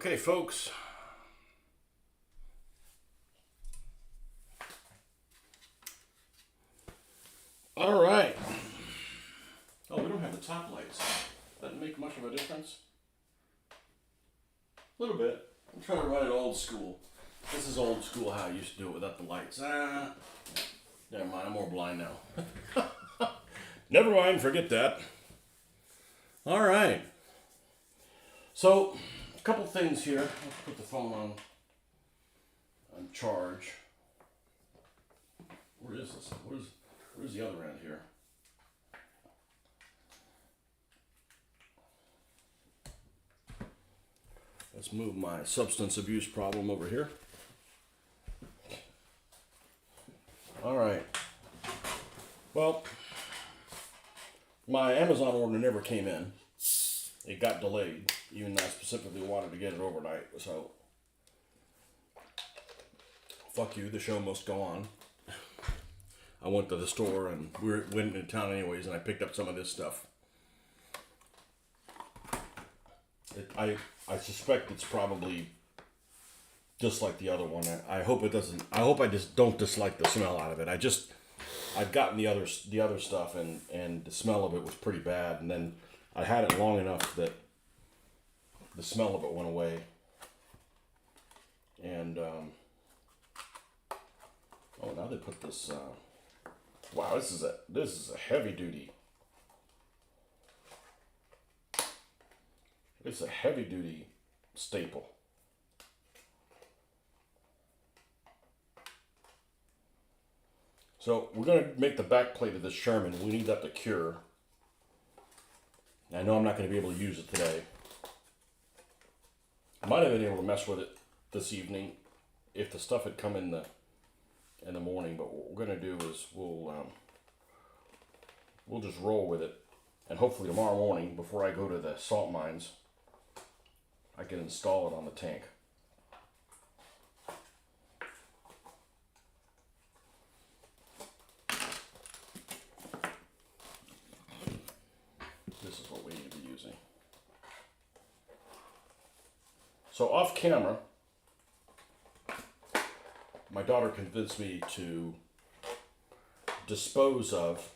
Okay, folks. All right. Oh, we don't have the top lights. Doesn't make much of a difference. A little bit. I'm trying to run it old school. This is old school how I used to do it without the lights. Never mind, I'm more blind now. Never mind, forget that. All right. So, a couple things here. Let's put the phone on charge. Where is this? Where's the other end here? Let's move my substance abuse problem over here. All right. Well, my Amazon order never came in. It got delayed, even though I specifically wanted to get it overnight. So, fuck you, the show must go on. I went to the store and we went into town anyways, and I picked up some of this stuff. I suspect it's probably just like the other one. I hope it doesn't. I hope I just don't dislike the smell out of it. I've gotten the other stuff and the smell of it was pretty bad, and then I had it long enough that the smell of it went away. And oh, now they put this. Wow, this is a heavy duty. It's a heavy duty staple. So we're going to make the back plate of this Sherman. We need that to cure. I know I'm not going to be able to use it today. I might have been able to mess with it this evening if the stuff had come in the morning. But what we're going to do is we'll just roll with it, and hopefully tomorrow morning before I go to the salt mines, I can install it on the tank. This is what we need to be using. So off camera, my daughter convinced me to dispose of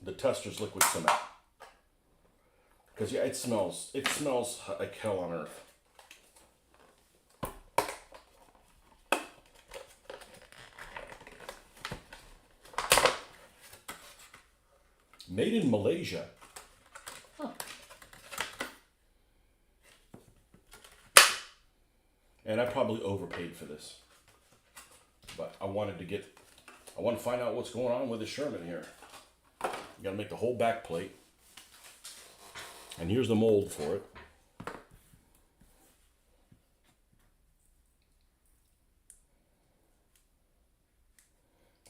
the Tester's liquid cement. Because yeah, it smells like hell on earth. Made in Malaysia. Huh. And I probably overpaid for this. But I want to find out what's going on with the Sherman here. You gotta make the whole back plate. And here's the mold for it.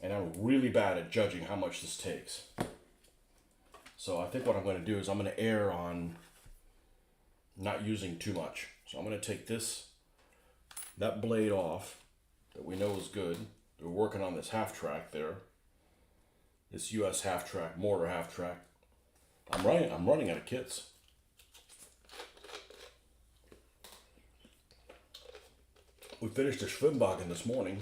And I'm really bad at judging how much this takes. So I think what I'm going to do is I'm going to err on not using too much. So I'm going to take that blade off that we know is good. We're working on this half track there. This US half track, mortar half track. I'm running out of kits. We finished the Schwimmwagen this morning.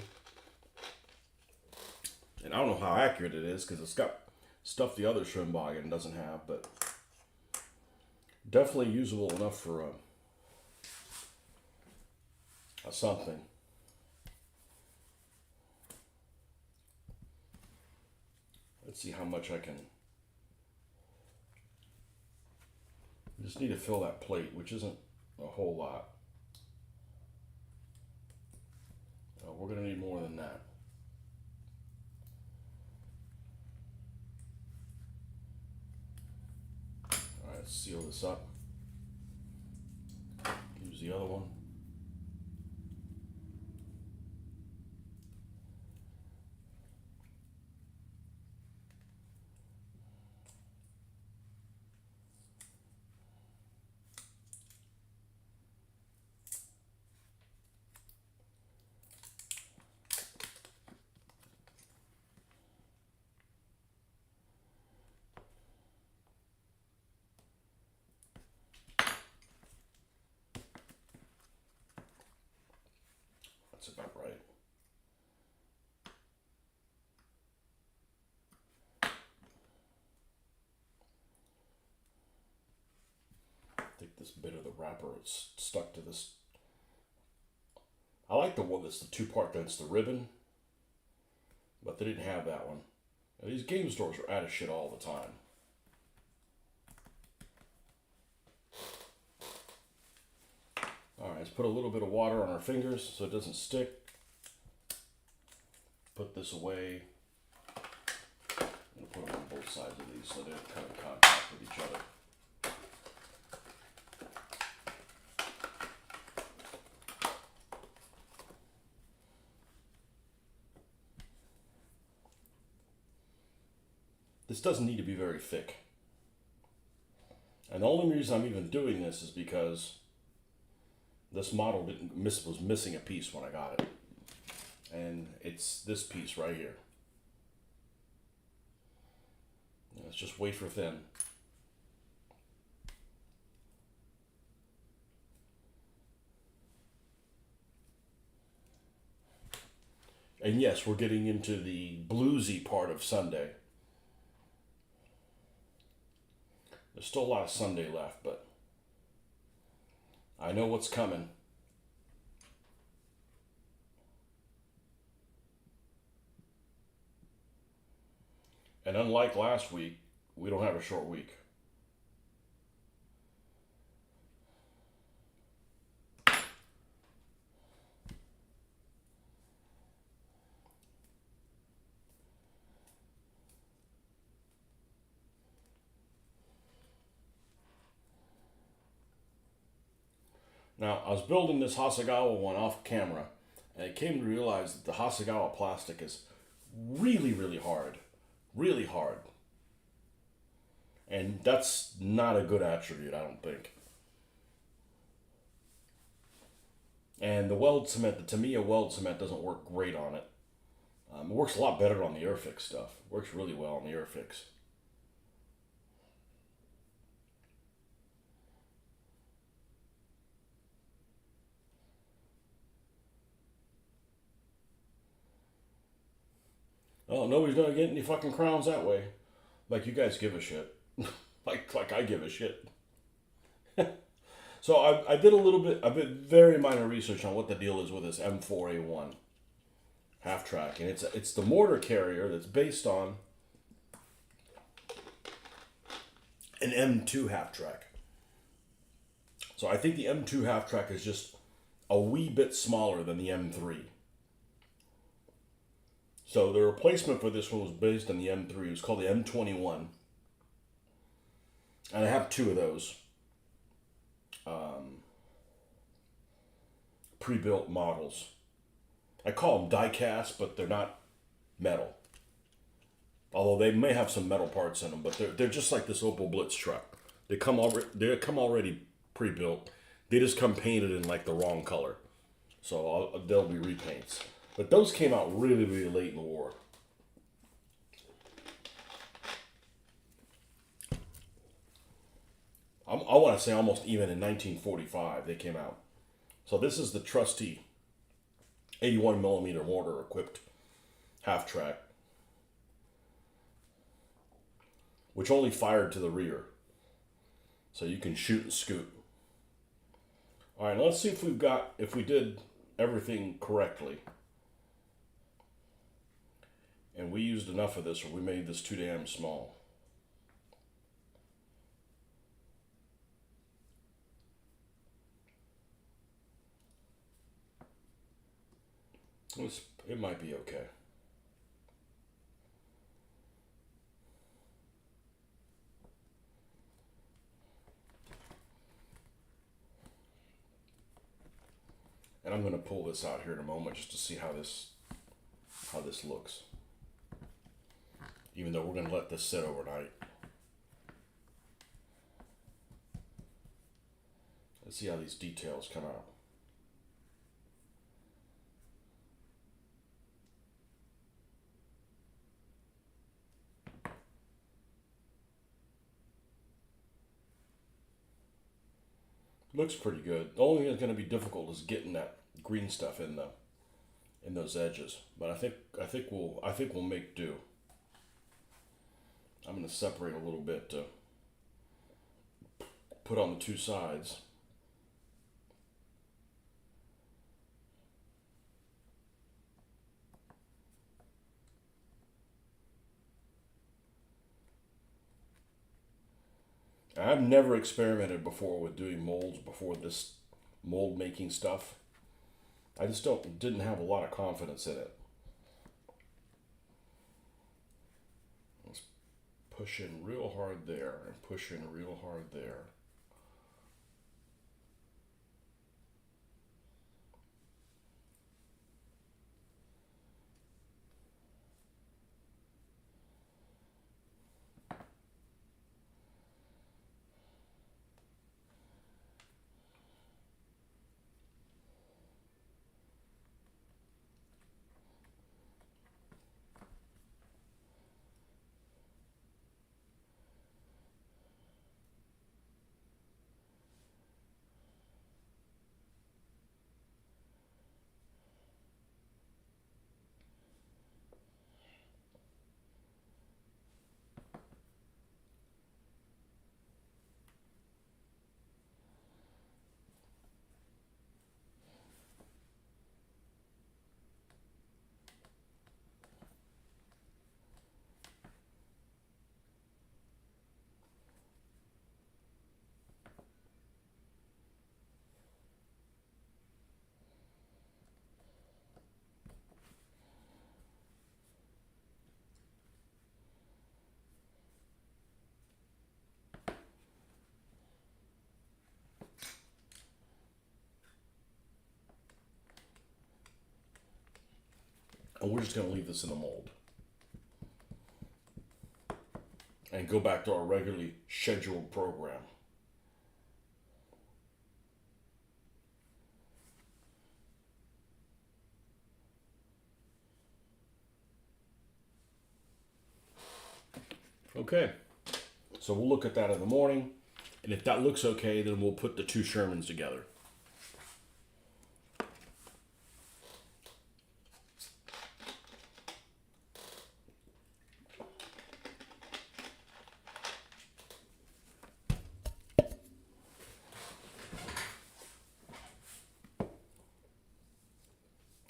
And I don't know how accurate it is because it's got stuff the other Schwimmwagen doesn't have, but definitely usable enough for a something. Let's see how much I can. I just need to fill that plate, which isn't a whole lot. We're going to need more than that. All right, let's seal this up. Use the other one. That's about right. I think this bit of the wrapper is stuck to this. I like the one that's the two-part that's the ribbon, but they didn't have that one. Now, these game stores are out of shit all the time. All right, let's put a little bit of water on our fingers so it doesn't stick. Put this away. I'm gonna put them on both sides of these so they don't come in contact with each other. This doesn't need to be very thick. And the only reason I'm even doing this is because this model was missing a piece when I got it. And it's this piece right here. It's just wafer thin. And yes, we're getting into the bluesy part of Sunday. There's still a lot of Sunday left, but I know what's coming. And unlike last week, we don't have a short week. Now, I was building this Hasegawa one off camera, and I came to realize that the Hasegawa plastic is really, really hard. Really hard. And that's not a good attribute, I don't think. And the weld cement, the Tamiya weld cement doesn't work great on it. It works a lot better on the Airfix stuff. It works really well on the Airfix. Oh, nobody's gonna get any fucking crowns that way. Like you guys give a shit. like I give a shit. So I did a bit very minor research on what the deal is with this M4A1 half track, and it's the mortar carrier that's based on an M2 half track. So I think the M2 half track is just a wee bit smaller than the M3. So the replacement for this one was based on the M3. It was called the M21. And I have two of those pre-built models. I call them die-cast, but they're not metal. Although they may have some metal parts in them, but they're just like this Opel Blitz truck. They come already pre-built. They just come painted in like the wrong color. So they'll be repaints. But those came out really, really late in the war. I want to say almost even in 1945 they came out. So this is the trusty 81 millimeter mortar equipped half track, which only fired to the rear. So you can shoot and scoot. All right, let's see if we did everything correctly. And we used enough of this, or we made this too damn small. It might be okay. And I'm going to pull this out here in a moment just to see how this looks. Even though we're going to let this sit overnight. Let's see how these details come out. Looks pretty good. The only thing that's going to be difficult is getting that green stuff in though. in those edges. But I think we'll make do. I'm going to separate a little bit to put on the two sides. I've never experimented before with doing molds before this mold making stuff. I just didn't have a lot of confidence in it. Let's push in real hard there and push in real hard there. And we're just going to leave this in the mold and go back to our regularly scheduled program. Okay, so we'll look at that in the morning, and if that looks okay, then we'll put the two Shermans together.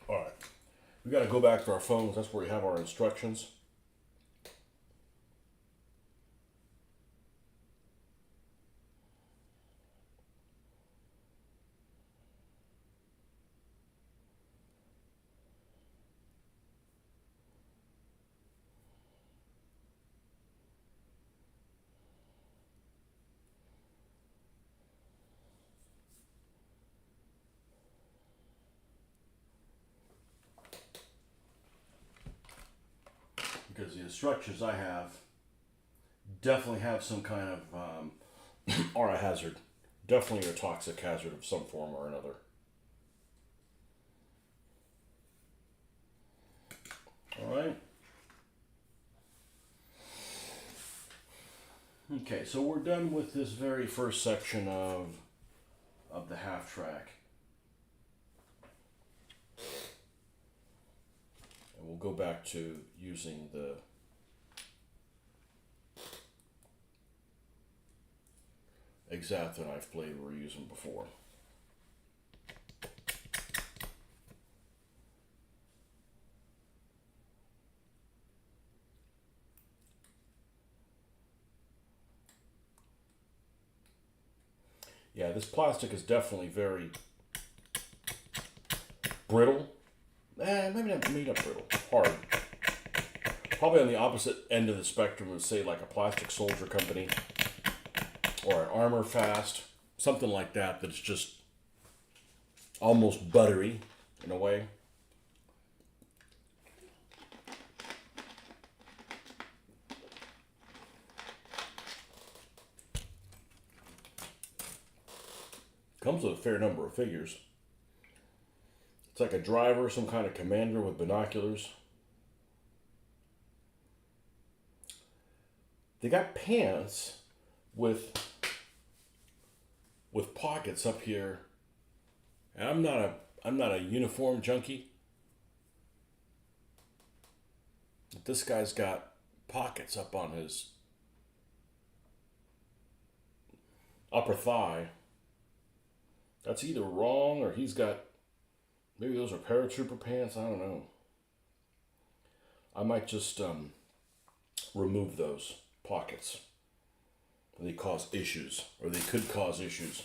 All right, we got to go back to our phones. That's where we have our instructions. Because the instructions I have definitely have some kind of or a hazard, definitely a toxic hazard of some form or another. All right. Okay, so we're done with this very first section of the half track. And we'll go back to using the X-Acto knife blade we were using before. Yeah, this plastic is definitely very brittle. Maybe not brittle, hard. Probably on the opposite end of the spectrum of, say, like a Plastic Soldier company or an Armor Fast, something like that, that's just almost buttery in a way. Comes with a fair number of figures. It's like a driver, some kind of commander with binoculars. They got pants with pockets up here. And I'm not a uniform junkie, This guy's got pockets up on his upper thigh. That's either wrong or he's got, maybe those are paratrooper pants. I don't know. I might just remove those pockets. They cause issues, or they could cause issues.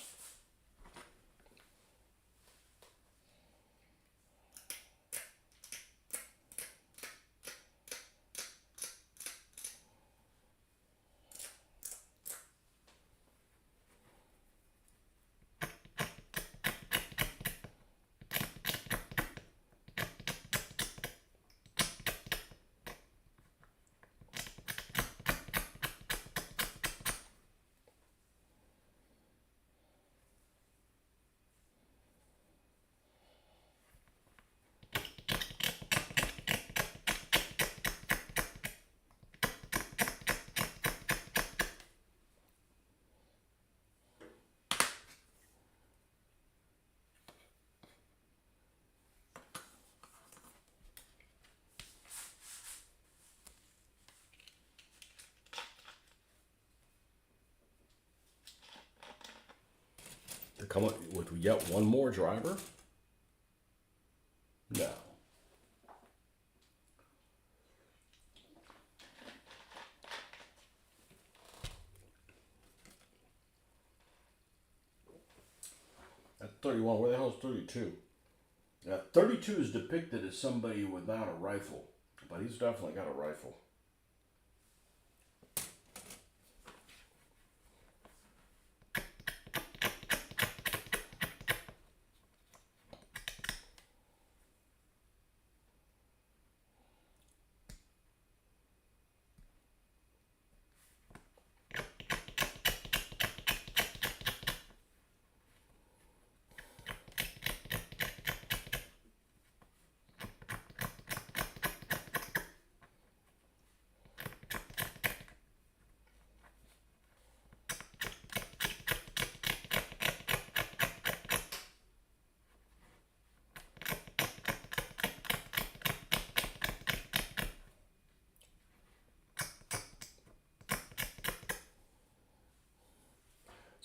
To come up with yet one more driver? No. That's 31. Where the hell is 32? Yeah, 32 is depicted as somebody without a rifle, but he's definitely got a rifle.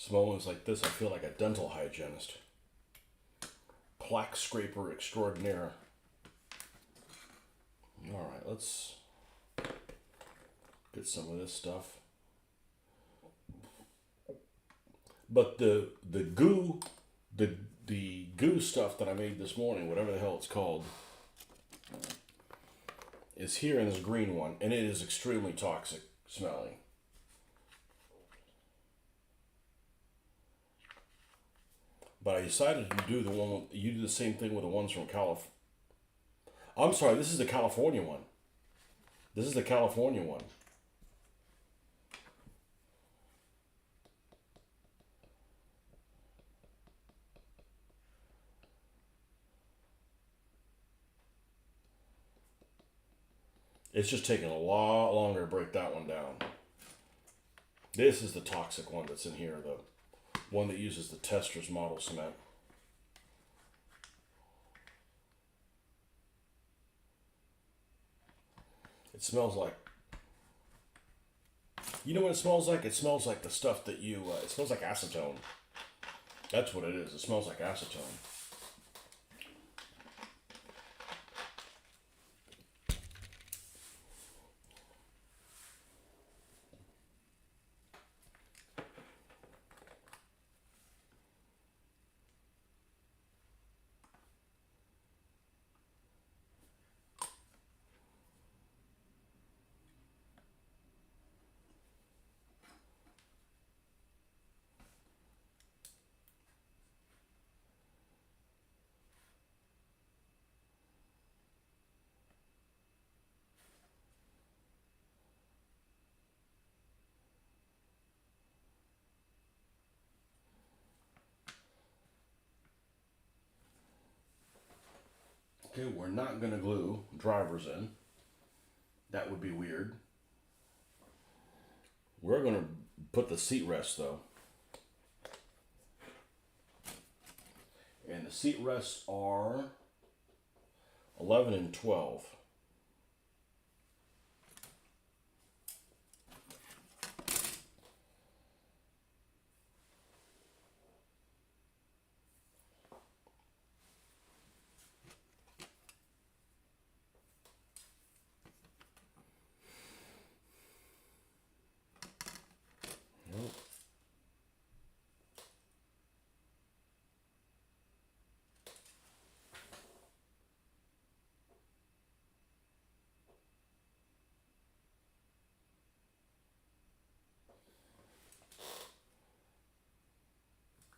Moments like this, I feel like a dental hygienist. Plaque scraper extraordinaire. Alright, let's get some of this stuff. But the goo, the goo stuff that I made this morning, whatever the hell it's called, is here in this green one, and it is extremely toxic smelling. But I decided to do you do the same thing with the ones from California. I'm sorry, this is the California one. This is the California one. It's just taking a lot longer to break that one down. This is the toxic one that's in here, the one that uses the Tester's model cement. It smells like, you know what it smells like? It smells like the stuff that you, it smells like acetone. That's what it is. It smells like acetone. Okay, we're not going to glue drivers in. That would be weird. We're going to put the seat rests though. And the seat rests are 11 and 12.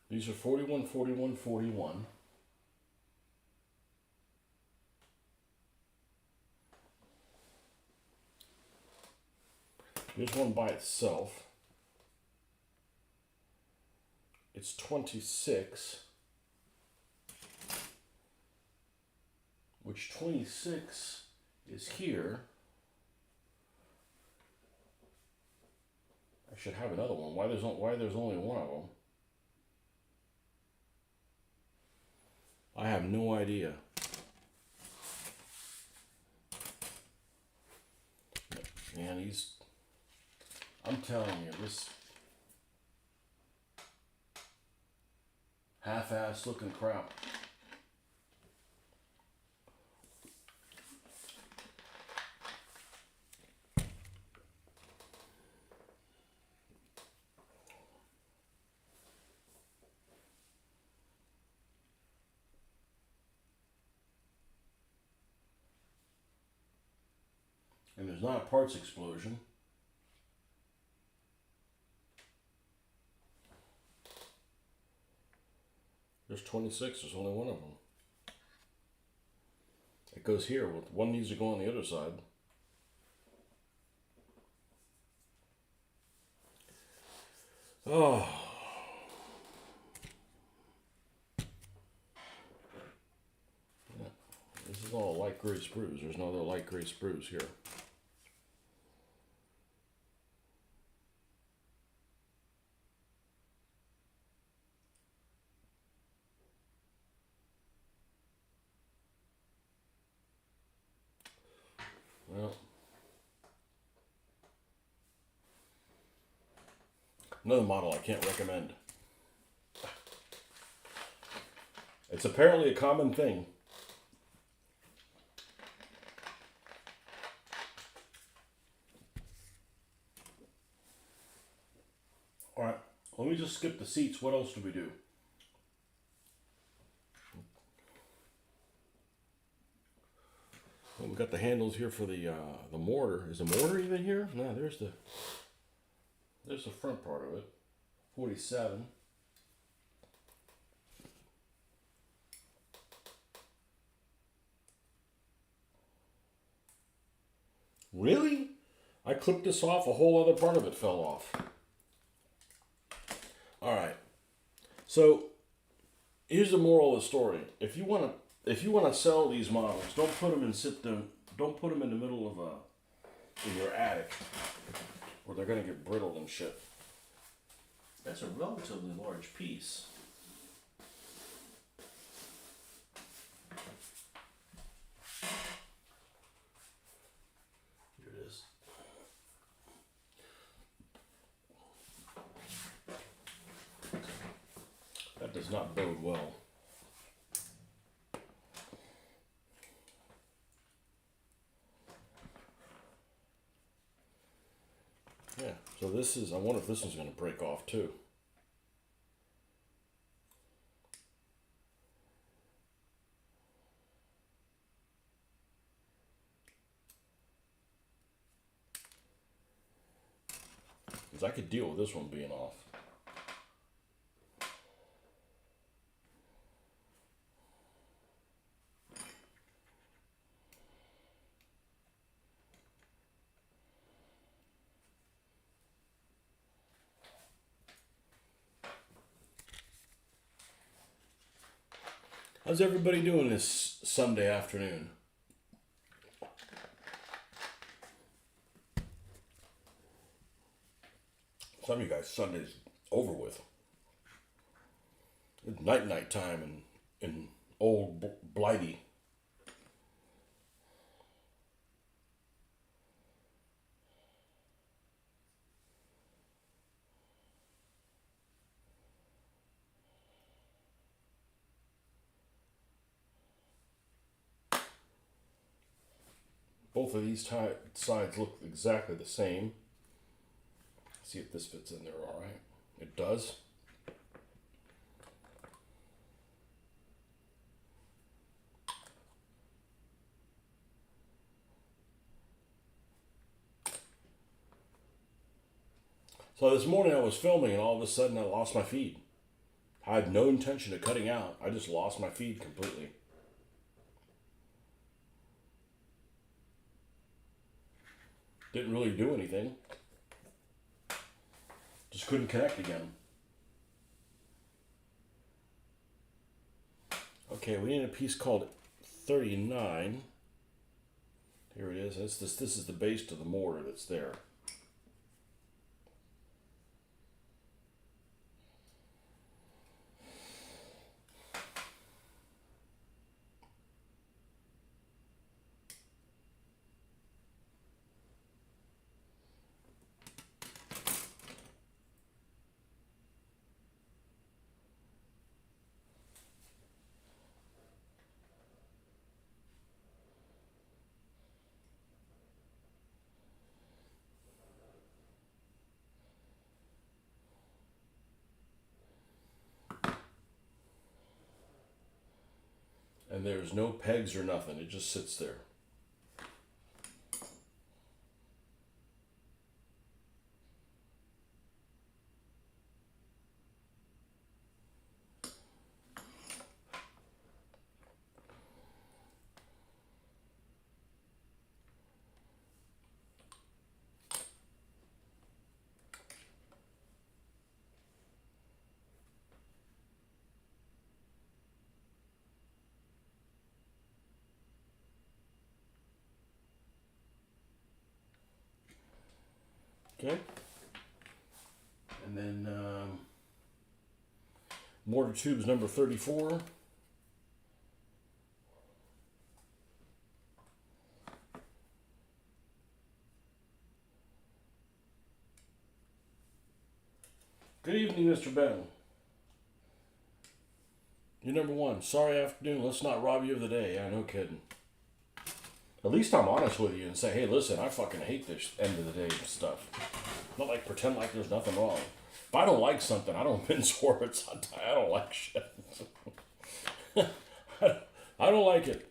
These are 41, 41, 41. Here's one by itself. It's 26, which 26 is here. I should have another one. Why there's only one of them? I have no idea. Man, I'm telling you, this half-ass looking crap. And there's not a parts explosion. There's 26, there's only one of them. It goes here, one needs to go on the other side. Oh. Yeah. This is all light gray sprues. There's no other light gray sprues here. Well, another model I can't recommend. It's apparently a common thing. All right, let me just skip the seats. What else do we do? Well, we got the handles here for the mortar. Is the mortar even here? No, there's the front part of it. 47. Really? I clipped this off, a whole other part of it fell off. All right. So here's the moral of the story. If you want to sell these models, don't put them in the middle of in your attic, or they're gonna get brittle and shit. That's a relatively large piece. Here it is. That does not bode well. Yeah, so this is, I wonder if this one's going to break off too. Because I could deal with this one being off. How's everybody doing this Sunday afternoon? Some of you guys, Sunday's over with. It's night time in old Blighty. Both of these sides look exactly the same. See if this fits in there all right. It does. So this morning I was filming and all of a sudden I lost my feed. I had no intention of cutting out. I just lost my feed completely. Didn't really do anything. Just couldn't connect again. Okay, we need a piece called 39. Here it is. This is the base to the mortar that's there. And there's no pegs or nothing. It just sits there. Okay. And then mortar tubes number 34. Good evening, Mr. Ben. You're number one. Sorry afternoon. Let's not rob you of the day. Yeah, no kidding. At least I'm honest with you and say, hey, listen, I fucking hate this end of the day stuff. Not like pretend like there's nothing wrong. If I don't like something, I don't mince words. I don't like shit. I don't like it.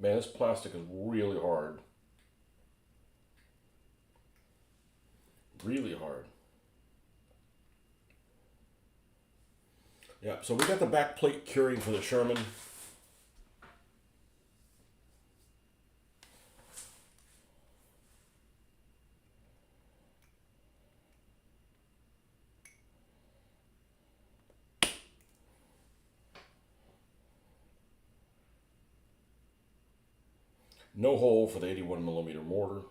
Man, this plastic is really hard. Really hard. Yeah, so we got the back plate curing for the Sherman. No hole for the 81 millimeter mortar.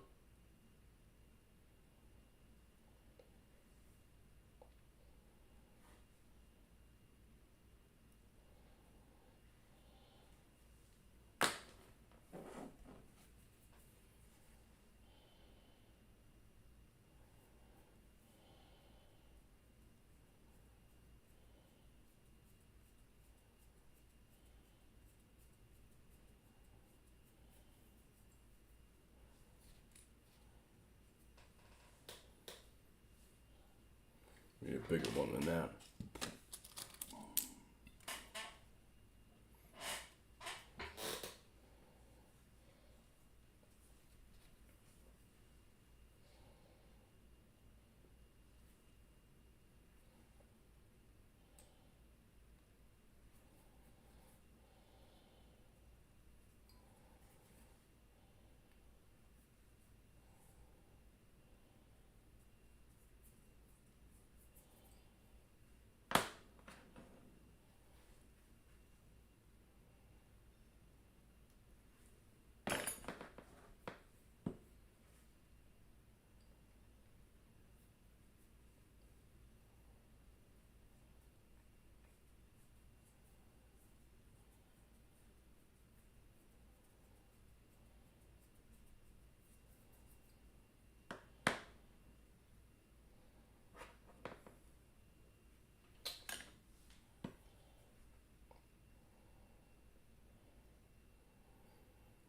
Maybe a bigger one than that.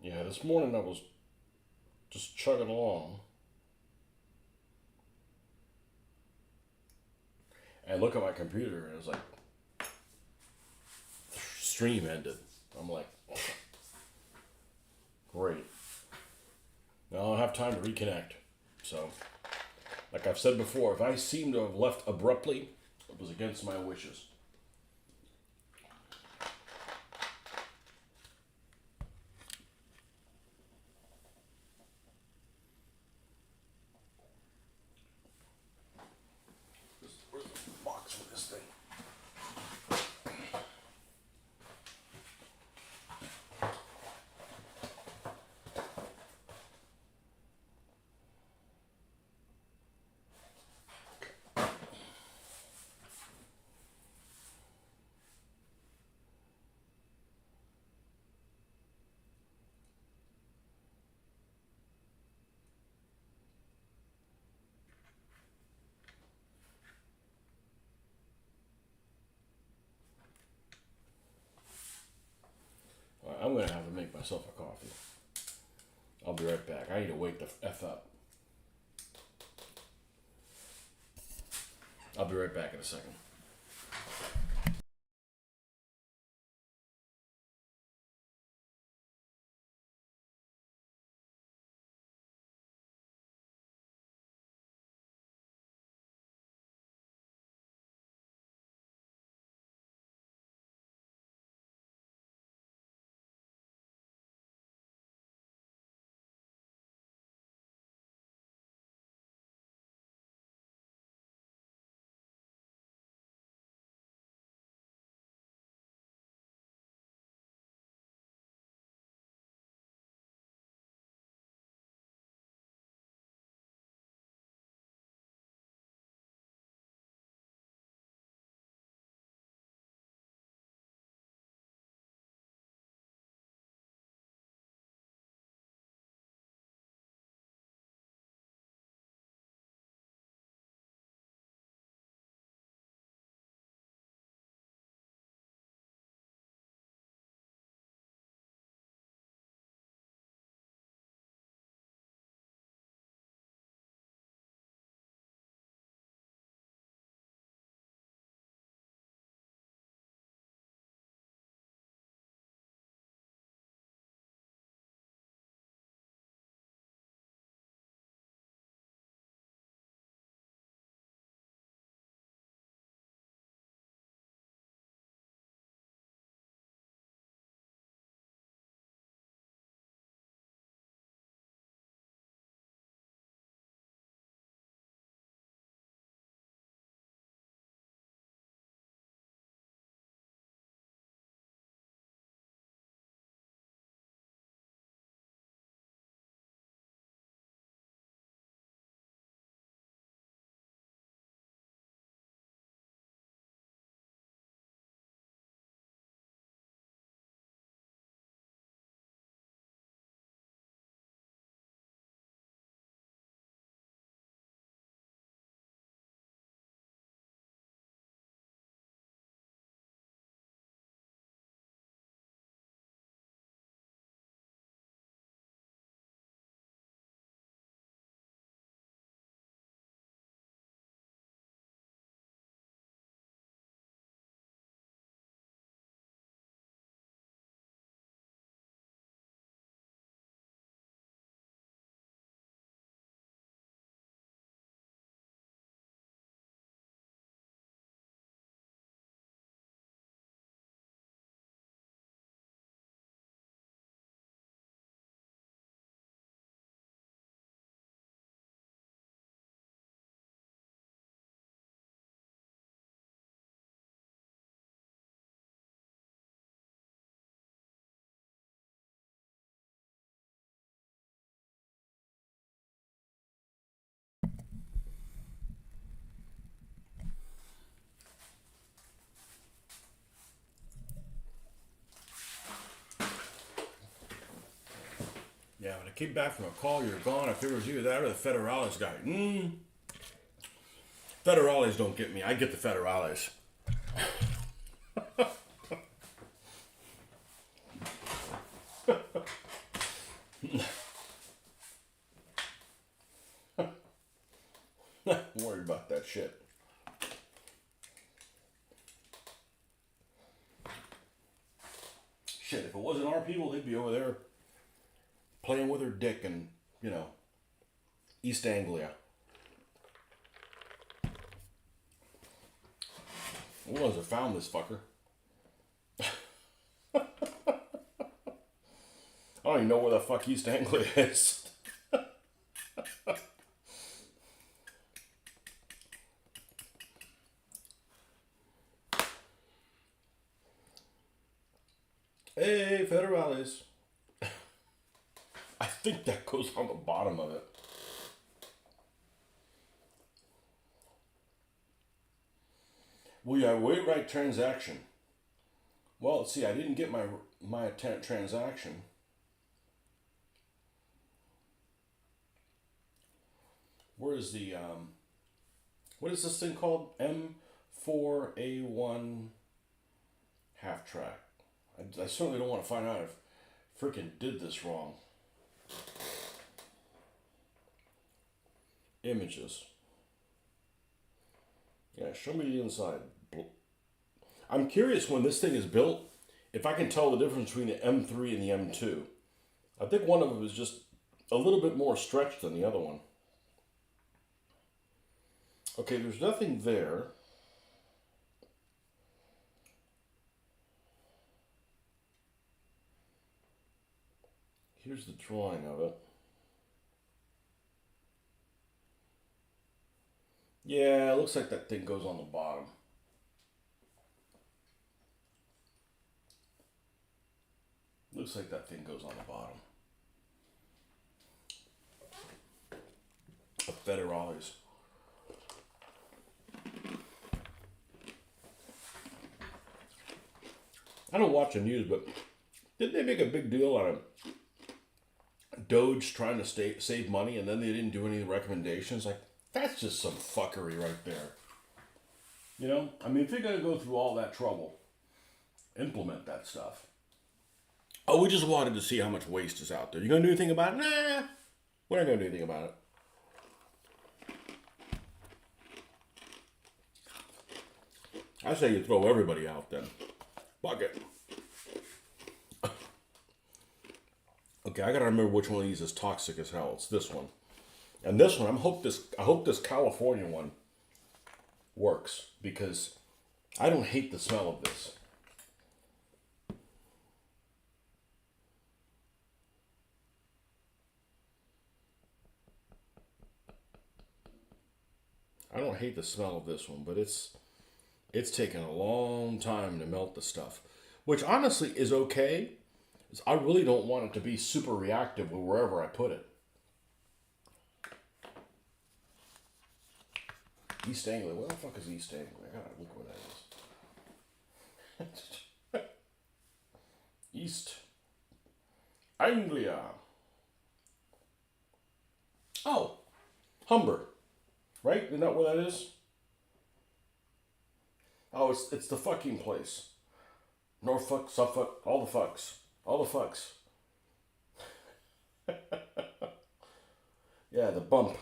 Yeah, this morning I was just chugging along. I look at my computer and it's like, stream ended. I'm like, great. Now I don't have time to reconnect. So, like I've said before, if I seem to have left abruptly, it was against my wishes. Where's the box for this thing? All right, I'm gonna have to make myself a coffee. I'll be right back. I need to wake the F up. I'll be right back in a second. Yeah, when I came back from a call, you were gone. I figured it was either that or the Federales guy. Federales don't get me. I get the Federales. Not worried about that shit. Shit, if it wasn't our people, they'd be over there playing with her dick in, East Anglia. We're the ones that found this fucker. I don't even know where the fuck East Anglia is. Hey, Federales. I think that goes on the bottom of it. Well, yeah, wait right transaction. Well, let's see, I didn't get my transaction. Where is the, what is this thing called? M4A1 half track. I certainly don't want to find out if freaking did this wrong. Images. Yeah, show me the inside. I'm curious when this thing is built, if I can tell the difference between the M3 and the M2. I think one of them is just a little bit more stretched than the other one. Okay, there's nothing there. Here's the drawing of it. Yeah, it looks like that thing goes on the bottom. Looks like that thing goes on the bottom. A Federales. I don't watch the news, but didn't they make a big deal out of Doge trying to save money and then they didn't do any recommendations? Like, that's just some fuckery right there. I mean, if you're going to go through all that trouble, implement that stuff. Oh, we just wanted to see how much waste is out there. You going to do anything about it? Nah, we're not going to do anything about it. I say you throw everybody out then. Fuck it. Okay, I gotta remember which one of these is toxic as hell. It's this one. And this one, I hope this California one works because I don't hate the smell of this. I don't hate the smell of this one, but it's taken a long time to melt the stuff, which honestly is okay. I really don't want it to be super reactive wherever I put it. East Anglia. Where the fuck is East Anglia? I gotta look where that is. East Anglia. Oh, Humber. Right? Isn't that where that is? Oh, it's the fucking place. Norfolk, Suffolk, all the fucks. All the fucks. Yeah, the bump.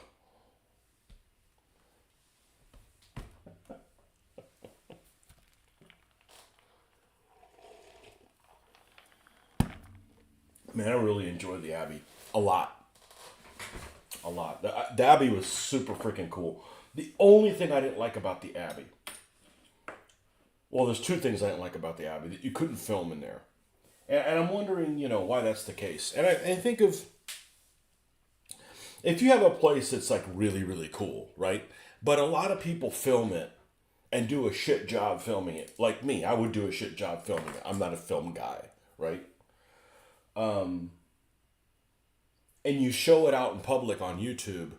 Man, I really enjoyed the Abbey. A lot. A lot. The Abbey was super freaking cool. The only thing I didn't like about the Abbey. Well, there's two things I didn't like about the Abbey. That you couldn't film in there. And I'm wondering, why that's the case. And I think of, if you have a place that's like really, really cool, right? But a lot of people film it and do a shit job filming it. Like me, I would do a shit job filming it. I'm not a film guy, right? And you show it out in public on YouTube,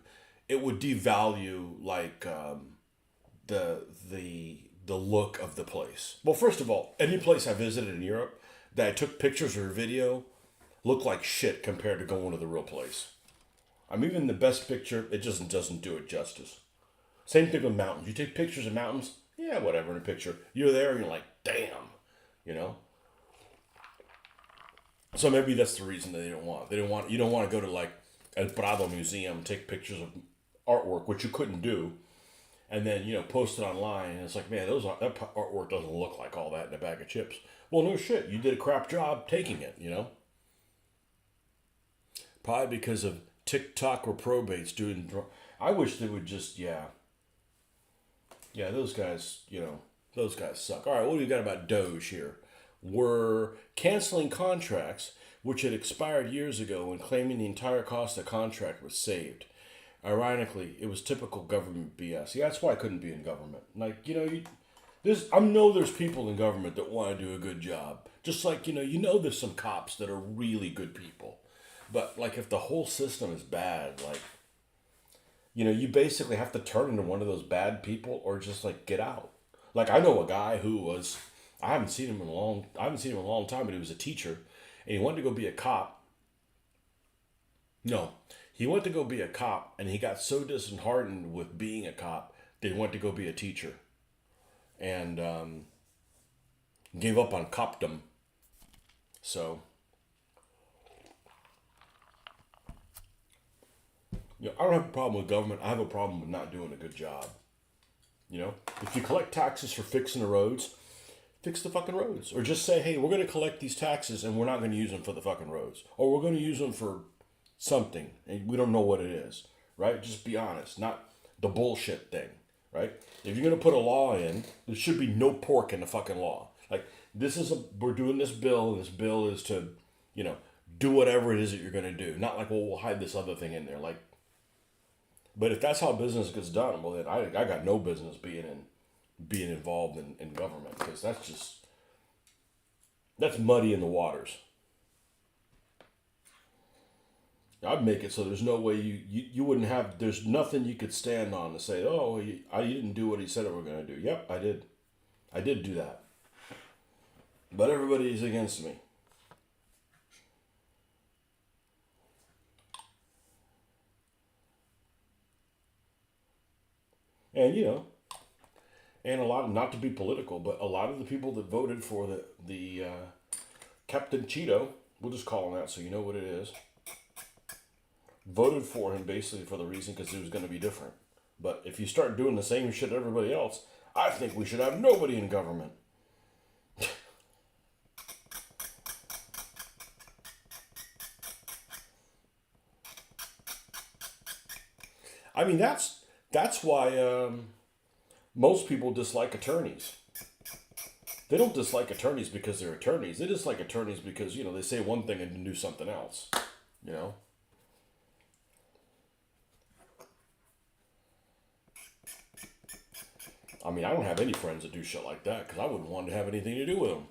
it would devalue like the look of the place. Well, first of all, any place I visited in Europe that I took pictures or video looked like shit compared to going to the real place. Even the best picture, it just doesn't do it justice. Same thing with mountains. You take pictures of mountains, yeah, whatever in a picture. You're there and you're like, damn, So maybe that's the reason that they don't want. You don't want to go to like El Prado Museum, take pictures of artwork, which you couldn't do, and then post it online, and it's like, man, that artwork doesn't look like all that in a bag of chips. Well, no shit, you did a crap job taking it, Probably because of TikTok reprobates doing. I wish they would just, yeah, those guys suck. All right, what do you got about Doge here? We're canceling contracts which had expired years ago and claiming the entire cost of the contract was saved. Ironically, it was typical government BS. Yeah, that's why I couldn't be in government. Like, I know there's people in government that want to do a good job. Just like, there's some cops that are really good people. But, like, if the whole system is bad, like, you basically have to turn into one of those bad people or just, like, get out. Like, I know a guy who was, I haven't seen him in a long time, but he was a teacher. And he wanted to go be a cop. No, he went to go be a cop, and he got so disheartened with being a cop that he went to go be a teacher. And gave up on copdom. So, I don't have a problem with government. I have a problem with not doing a good job. If you collect taxes for fixing the roads, fix the fucking roads. Or just say, hey, we're going to collect these taxes and we're not going to use them for the fucking roads. Or we're going to use them for something and we don't know what it is. Right? Just be honest. Not the bullshit thing. Right? If you're going to put a law in, there should be no pork in the fucking law. Like, we're doing this bill, and this bill is to, do whatever it is that you're going to do. Not like, well, we'll hide this other thing in there. Like, but if that's how business gets done, well, then I got no business being involved in government, because that's muddy in the waters. I'd make it so there's no way you wouldn't have, there's nothing you could stand on to say, oh, I didn't do what he said I were going to do. Yep, I did. I did do that. But everybody's against me. And, and a lot of, not to be political, but a lot of the people that voted for the Captain Cheeto, we'll just call him that so you know what it is, voted for him basically for the reason because he was going to be different. But if you start doing the same shit everybody else, I think we should have nobody in government. I mean, that's why most people dislike attorneys. They don't dislike attorneys because they're attorneys. They dislike attorneys because, they say one thing and do something else. I mean, I don't have any friends that do shit like that because I wouldn't want to have anything to do with them.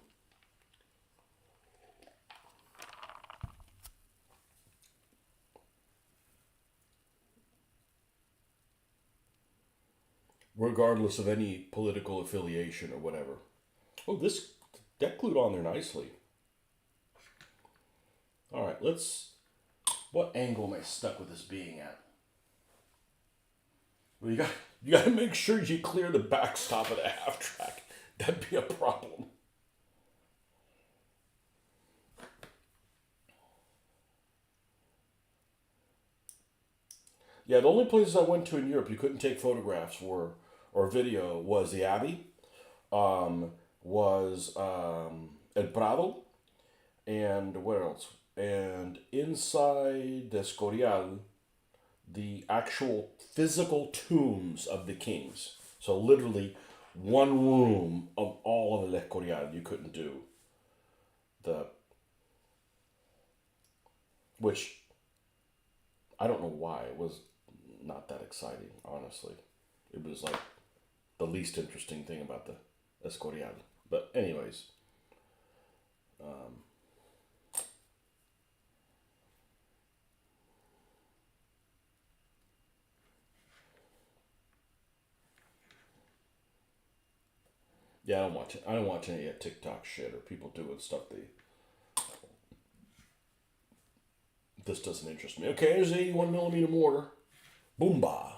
Regardless of any political affiliation or whatever. Oh, that glued on there nicely. All right, what angle am I stuck with this being at? Well, you got to make sure you clear the backstop of the half track. That'd be a problem. Yeah, the only places I went to in Europe you couldn't take photographs or video was the Abbey, was El Prado, and where else? And inside the Escorial, the actual physical tombs of the kings. So literally one room of all of El Escorial you couldn't do. Which I don't know why it was not that exciting, honestly. It was like the least interesting thing about the Escorial. But anyways, yeah, I don't watch it. I don't watch any of TikTok shit or people doing stuff. This doesn't interest me. Okay, there's 81mm mortar. Boomba.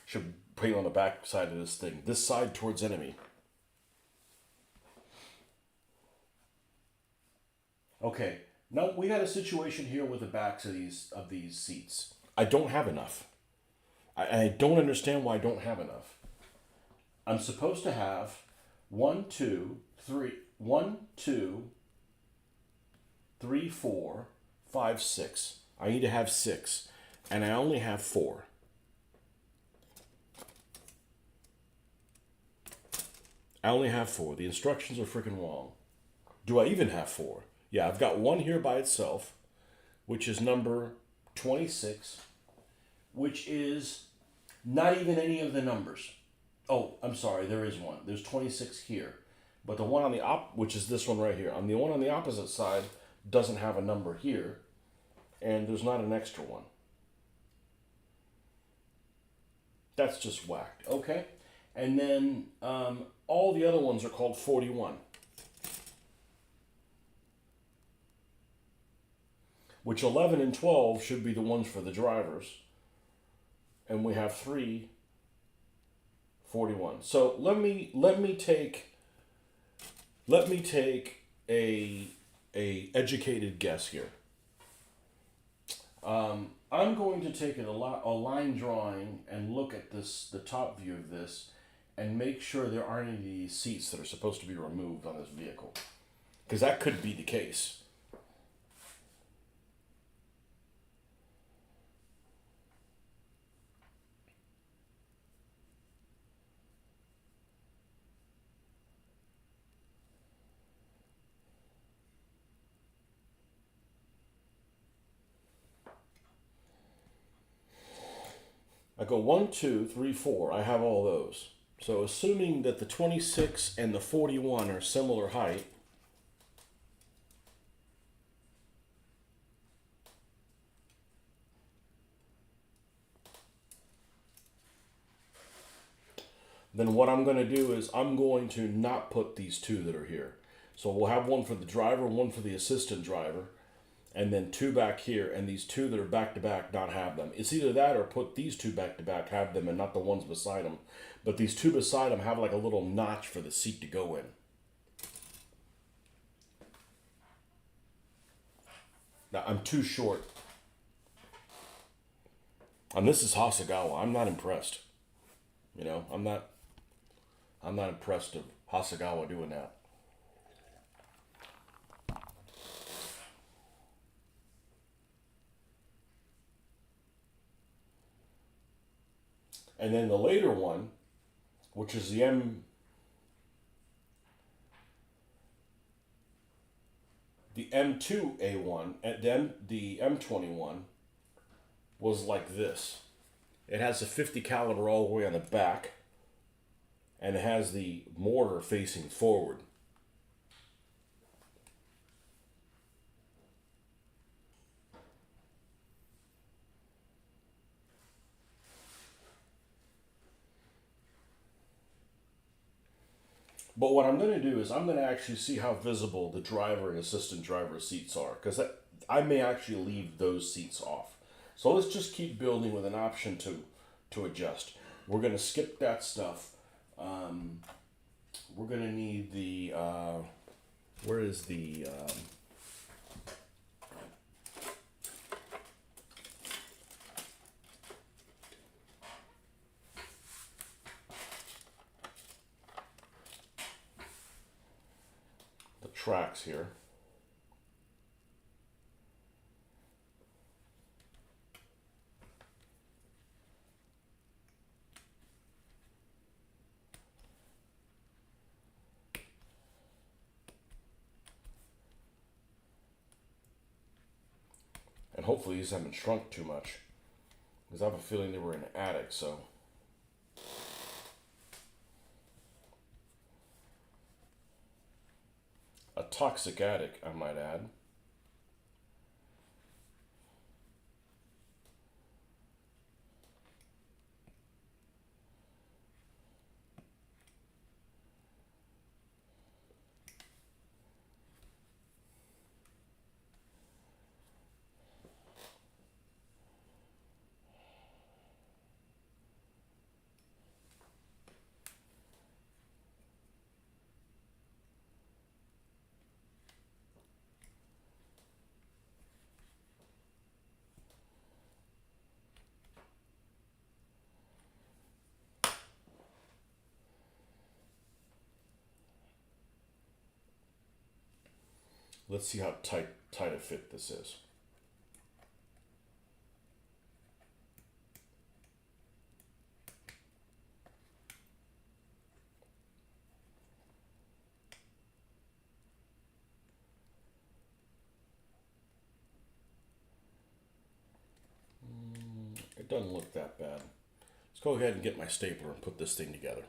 Should paint on the back side of this thing. This side towards enemy. Okay, now we got a situation here with the backs of these seats. I don't have enough. I don't understand why I don't have enough. I'm supposed to have 1, 2, 3, 1, 2, 3, 4, 5, 6. I need to have 6, and I only have 4. I only have 4. The instructions are freaking wrong. Do I even have 4? Yeah, I've got 1 here by itself, which is number 26, which is not even any of the numbers. Oh, I'm sorry, there is 1. There's 26 here. But the one on the which is this one right here, on the one on the opposite side doesn't have a number here, and there's not an extra one. That's just whacked. Okay, and then all the other ones are called 41, which 11 and 12 should be the ones for the drivers, and we have 3 41. So let me take a educated guess here. I'm going to take a line drawing and look at the top view of this, and make sure there aren't any of these seats that are supposed to be removed on this vehicle, because that could be the case. I go 1, 2, 3, 4. I have all those. So assuming that the 26 and the 41 are similar height, then what I'm going to do is I'm going to not put these 2 that are here. So we'll have 1 for the driver, 1 for the assistant driver, and then 2 back here, and these 2 that are back to back not have them. It's either that or put these 2 back to back, have them, and not the ones beside them. But these 2 beside them have like a little notch for the seat to go in. Now I'm too short. And this is Hasegawa. I'm not impressed. I'm not impressed of Hasegawa doing that. And then the later one, which is the M2A1, and then the M21 was like this. It has a 50 caliber all the way on the back, and it has the mortar facing forward. But what I'm going to do is I'm going to actually see how visible the driver and assistant driver seats are, because I may actually leave those seats off. So let's just keep building with an option to adjust. We're going to skip that stuff. We're going to need the, where is the, tracks here. And hopefully these haven't shrunk too much, because I have a feeling they were in an attic, so. A toxic attic, I might add. Let's see how tight a fit this is. It doesn't look that bad. Let's go ahead and get my stapler and put this thing together.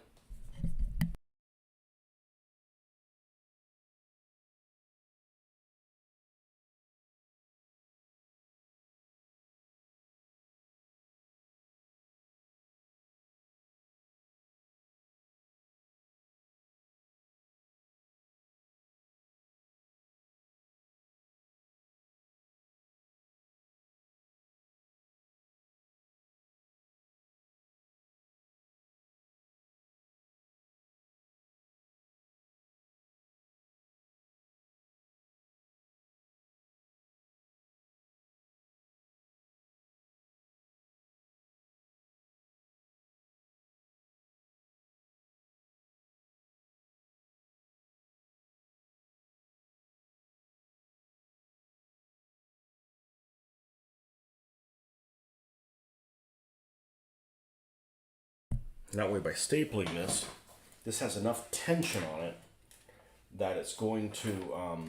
That way, by stapling this has enough tension on it that it's going to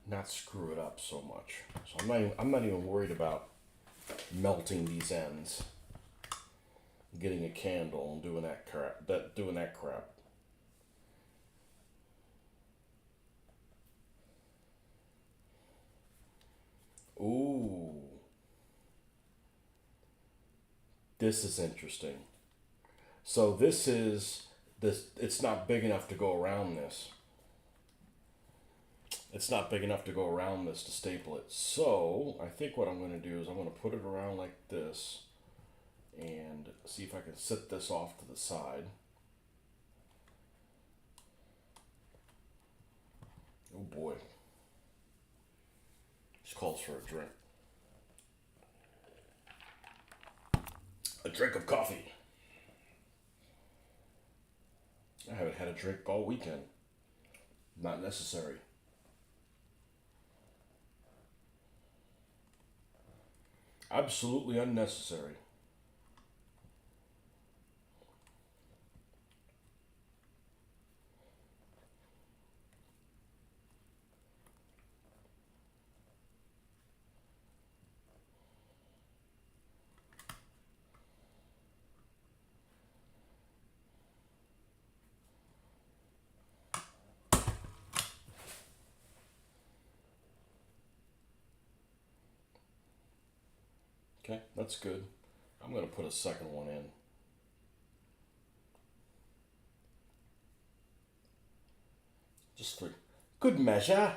not screw it up so much. So I'm not even worried about melting these ends, getting a candle and doing that crap. Ooh, this is interesting. So this. It's not big enough to go around this. It's not big enough to go around this to staple it. So I think what I'm going to do is I'm going to put it around like this and see if I can set this off to the side. Oh boy. This calls for a drink. A drink of coffee. I haven't had a drink all weekend. Not necessary. Absolutely unnecessary. Okay, that's good. I'm going to put a second one in. Just for good measure.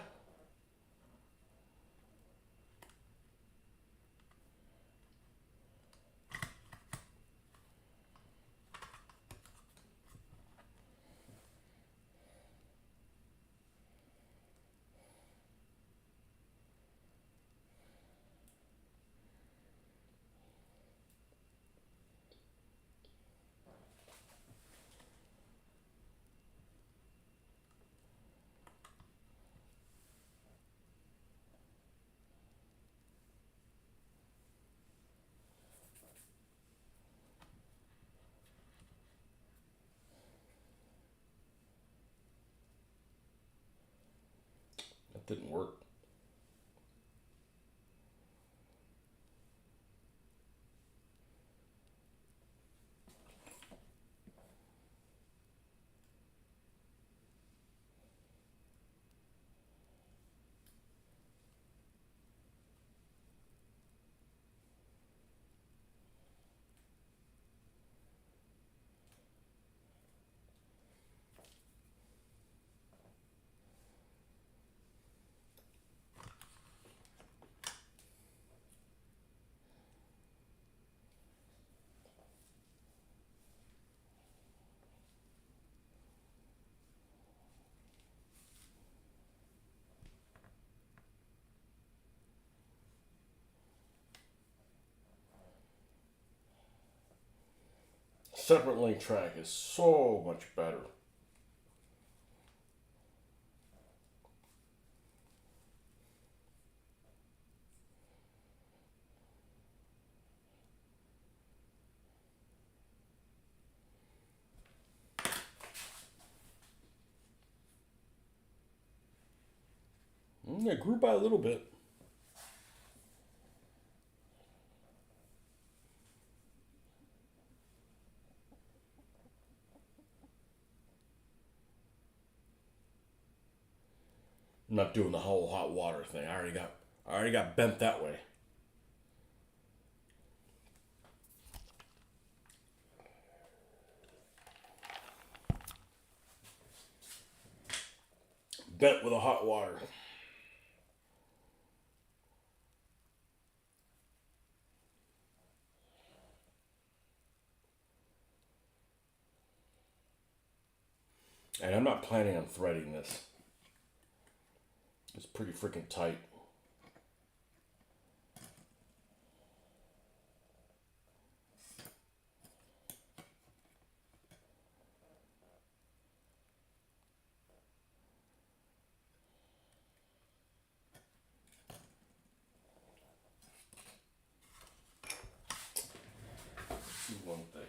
That didn't work. Separate link track is so much better. Yeah, it grew by a little bit. I'm not doing the whole hot water thing. I already got bent that way. Bent with a hot water. And I'm not planning on threading this. It's pretty freaking tight. Do one thing.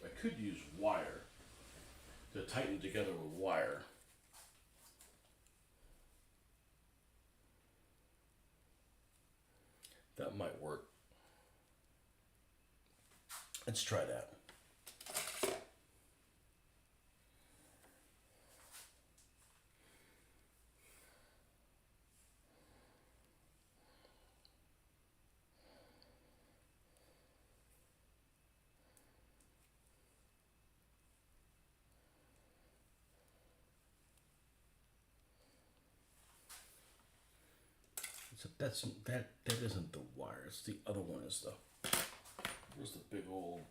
I could use wire to tighten together with wire. That might work. Let's try that. So that isn't the wire. It's the other one is the. Where's the big old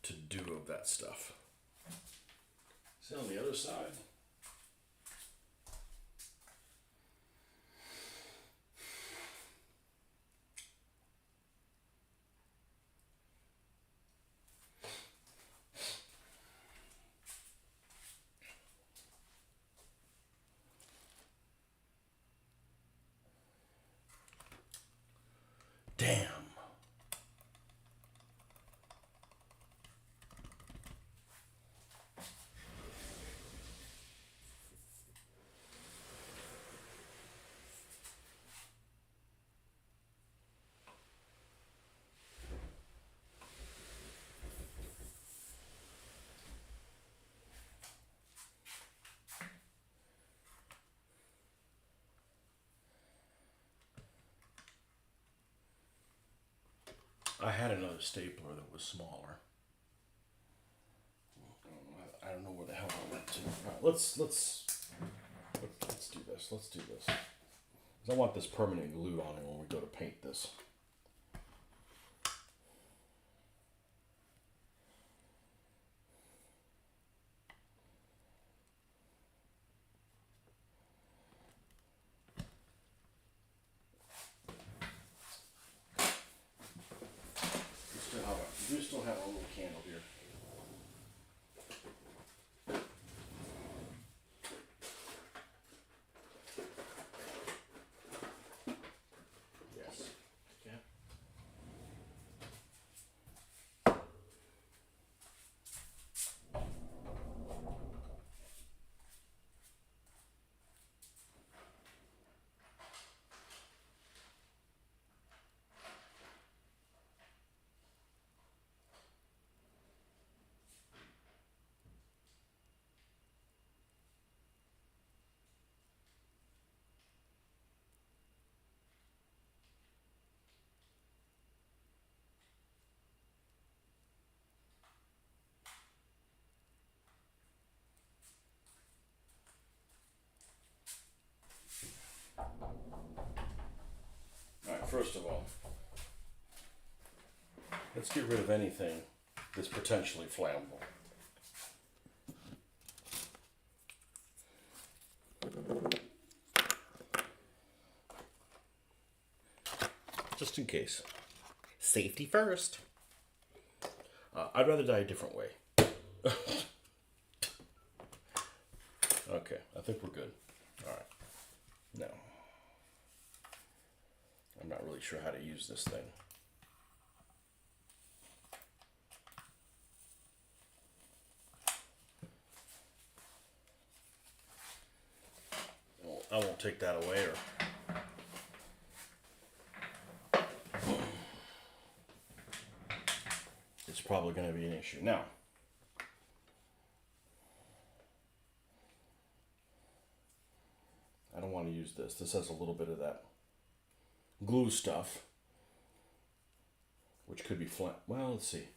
to do of that stuff? See on the other side. Damn. I had another stapler that was smaller. I don't know where the hell I went to. All right, let's do this. Let's do this. 'Cause I want this permanent glue on it when we go to paint this. We still have a little candle here. Yes. Okay. All right. First of all, let's get rid of anything that's potentially flammable. Just in case. Safety first. I'd rather die a different way. Okay, I think we're good. All right. Now, I'm not really sure how to use this thing. won't take that away. It's probably going to be an issue. Now, I don't want to use this. This has a little bit of that glue stuff, which could be flat. Well, let's see.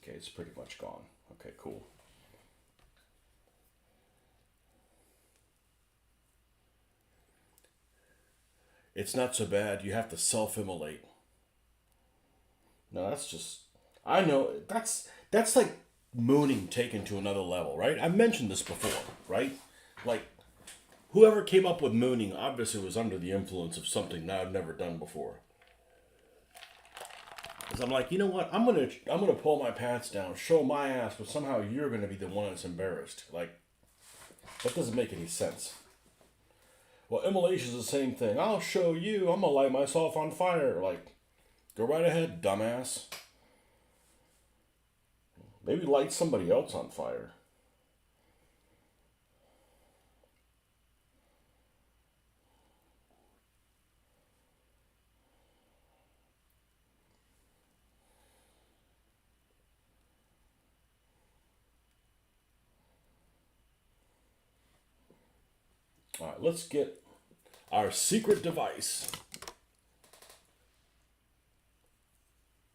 Okay, it's pretty much gone. Okay, cool. It's not so bad. You have to self-immolate. No, that's just. I know that's like mooning taken to another level, right? I've mentioned this before, right? Like whoever came up with mooning obviously was under the influence of something that I've never done before. Because I'm like, you know what? I'm gonna pull my pants down, show my ass, but somehow you're gonna be the one that's embarrassed. Like that doesn't make any sense. Well, immolation is the same thing. I'll show you. I'm gonna light myself on fire. Like, go right ahead, dumbass. Maybe light somebody else on fire. All right, let's get our secret device.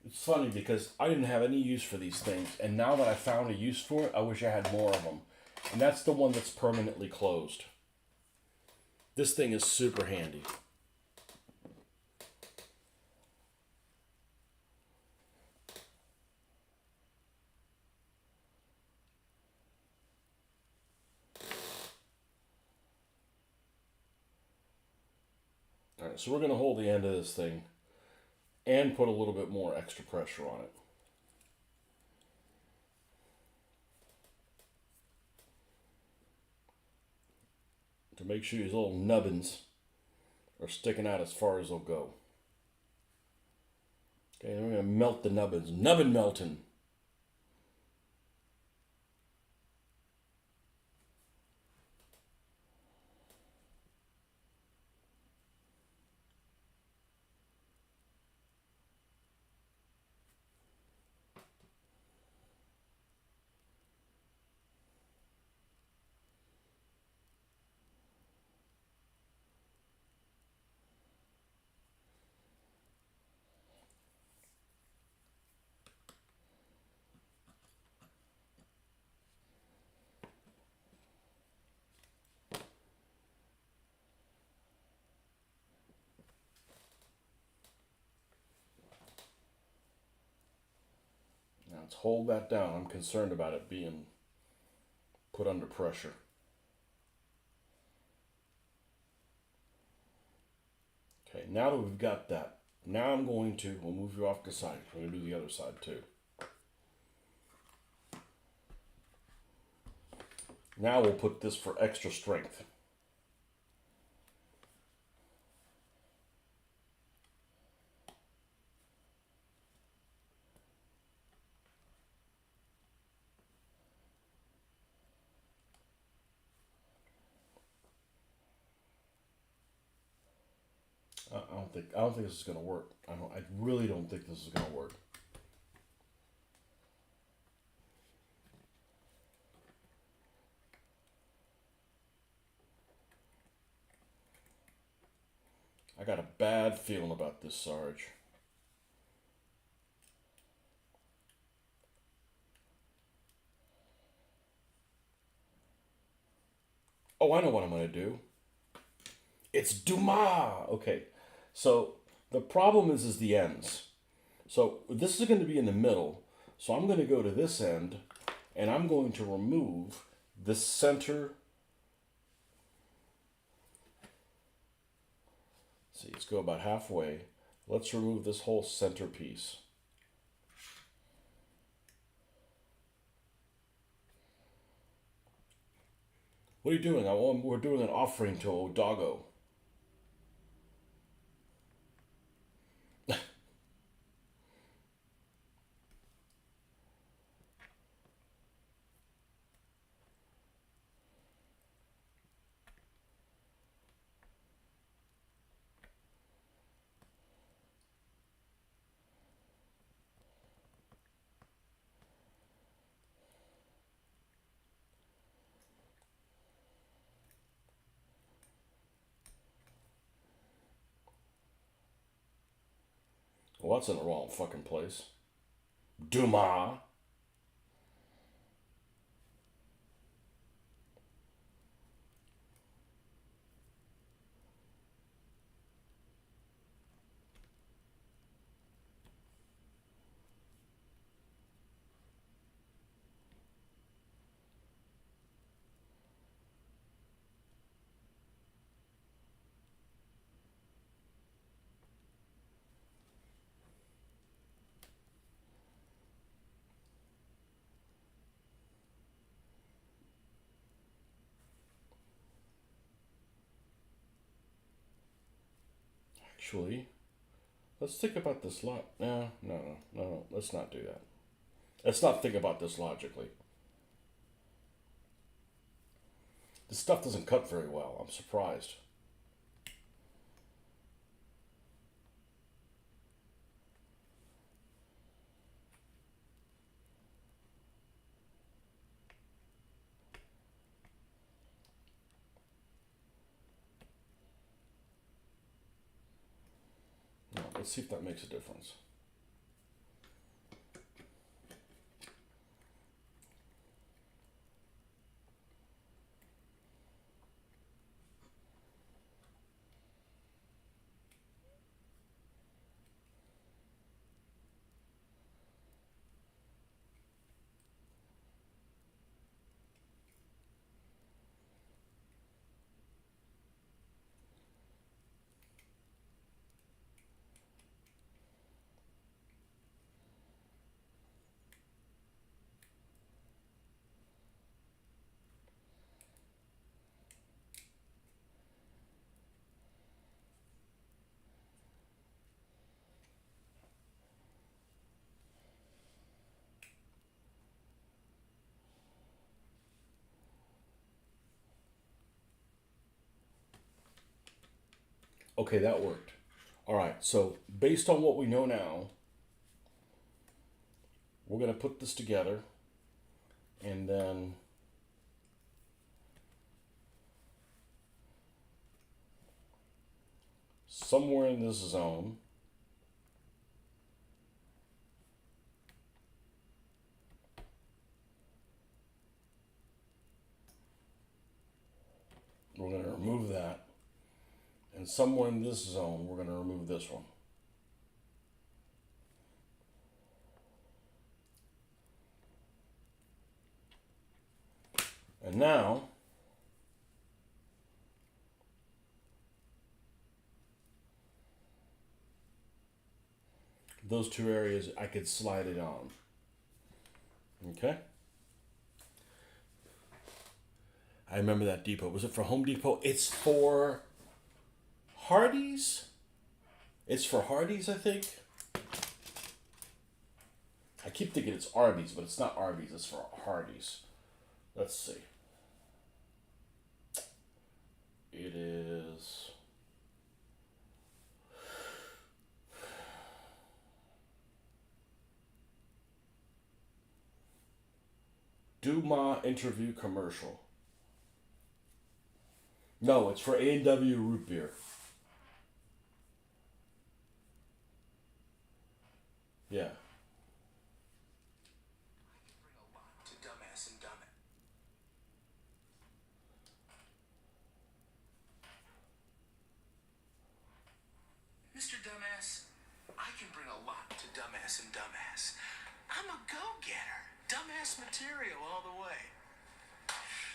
It's funny because I didn't have any use for these things, and now that I found a use for it, I wish I had more of them. And that's the one that's permanently closed. This thing is super handy. All right, so we're going to hold the end of this thing and put a little bit more extra pressure on it. To make sure these little nubbins are sticking out as far as they'll go. Okay, then we're going to melt the nubbins. Nubbin melting. Now let's hold that down. I'm concerned about it being put under pressure. Okay, now that we've got that, now we'll move you off the side. We're going to do the other side too. Now we'll put this for extra strength. I don't think this is going to work. I really don't think this is going to work. I got a bad feeling about this, Sarge. Oh, I know what I'm going to do. It's Dumas. Okay, so the problem is the ends. So this is going to be in the middle. So I'm going to go to this end, and I'm going to remove this center. See, let's go about halfway. Let's remove this whole center piece. What are you doing? We're doing an offering to Odago. Well, that's in the wrong fucking place. Dumas. Actually, let's think about this No. Let's not do that. Let's not think about this logically. This stuff doesn't cut very well. I'm surprised. No, let's see if that makes a difference. Okay, that worked. All right, so based on what we know now, we're going to put this together and then somewhere in this zone, we're going to remove that. And somewhere in this zone, we're going to remove this one. And now, those two areas, I could slide it on. Okay? I remember that depot. Was it for Home Depot? It's for Hardee's? It's for Hardee's, I think. I keep thinking it's Arby's, but it's not Arby's. It's for Hardee's. Let's see. It is... Duma interview commercial. No, it's for A&W root beer. Yeah. Mr. Dumbass, I can bring a lot to Dumbass and Dumbass. I'm a go-getter. Dumbass material all the way.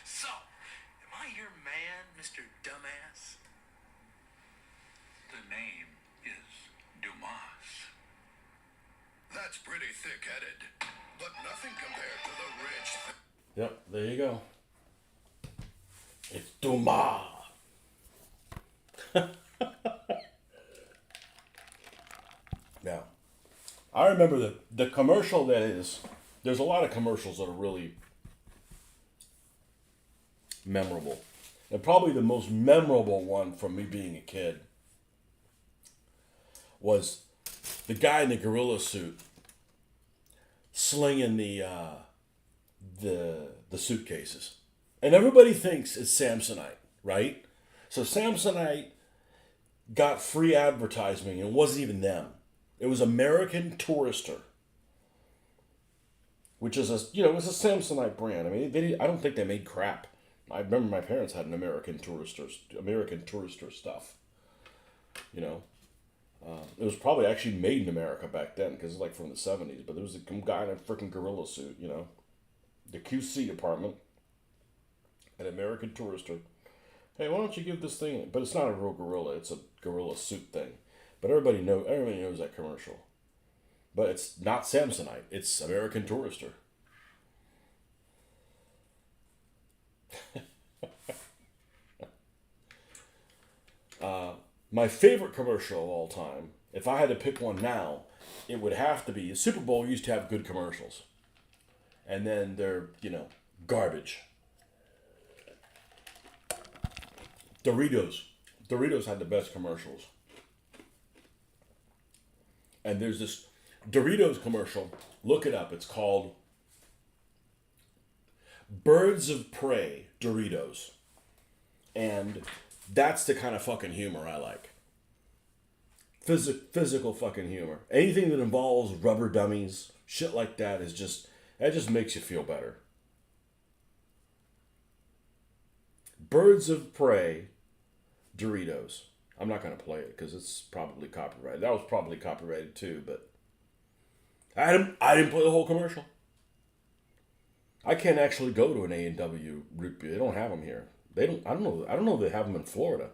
So, am I your man, Mr. Dumbass? The name is Dumas. That's pretty thick-headed, but nothing compared to the rich... Yep, there you go. It's Dumas. Now, I remember the commercial that is. There's a lot of commercials that are really memorable. And probably the most memorable one from me being a kid was the guy in the gorilla suit slinging the suitcases. And everybody thinks it's Samsonite, right? So Samsonite got free advertising and it wasn't even them. It was American Tourister, which is it was a Samsonite brand. I mean, I don't think they made crap. I remember my parents had an American Tourister stuff. You know, it was probably actually made in America back then because it's like from the 70s. But there was a guy in a freaking gorilla suit. You know, the QC department, an American Tourister. Hey, why don't you give this thing? But it's not a real gorilla. It's a gorilla suit thing. But everybody knows that commercial. But it's not Samsonite. It's American Tourister. My favorite commercial of all time, if I had to pick one now, it would have to be the Super Bowl used to have good commercials. And then they're, garbage. Doritos. Doritos had the best commercials. And there's this Doritos commercial. Look it up. It's called Birds of Prey Doritos. And that's the kind of fucking humor I like. Physical fucking humor. Anything that involves rubber dummies, shit like that just makes you feel better. Birds of Prey Doritos. I'm not going to play it because it's probably copyrighted. That was probably copyrighted too, but I didn't play the whole commercial. I can't actually go to an A&W root beer. They don't have them here. They don't. I don't know. I don't know if they have them in Florida.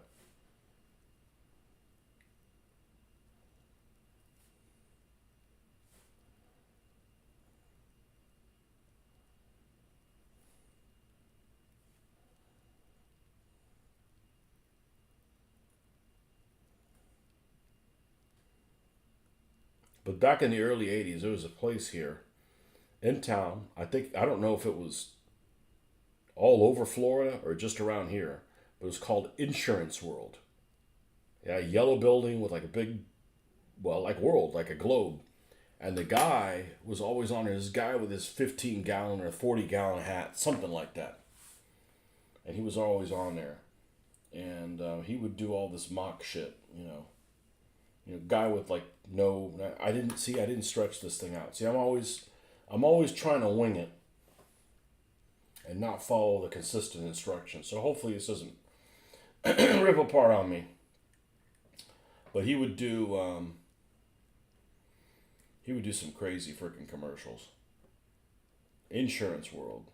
But back in the early '80s, there was a place here in town. I don't know if it was all over Florida or just around here, but it was called Insurance World. Yeah, a yellow building with like a big, like world, like a globe. And the guy was always on there. This guy with his 15-gallon or 40-gallon hat, something like that. And he was always on there. And he would do all this mock shit, guy with like no. I didn't stretch this thing out. See, I'm always trying to wing it and not follow the consistent instructions. So hopefully this doesn't rip apart on me. But he would do some crazy freaking commercials. Insurance World.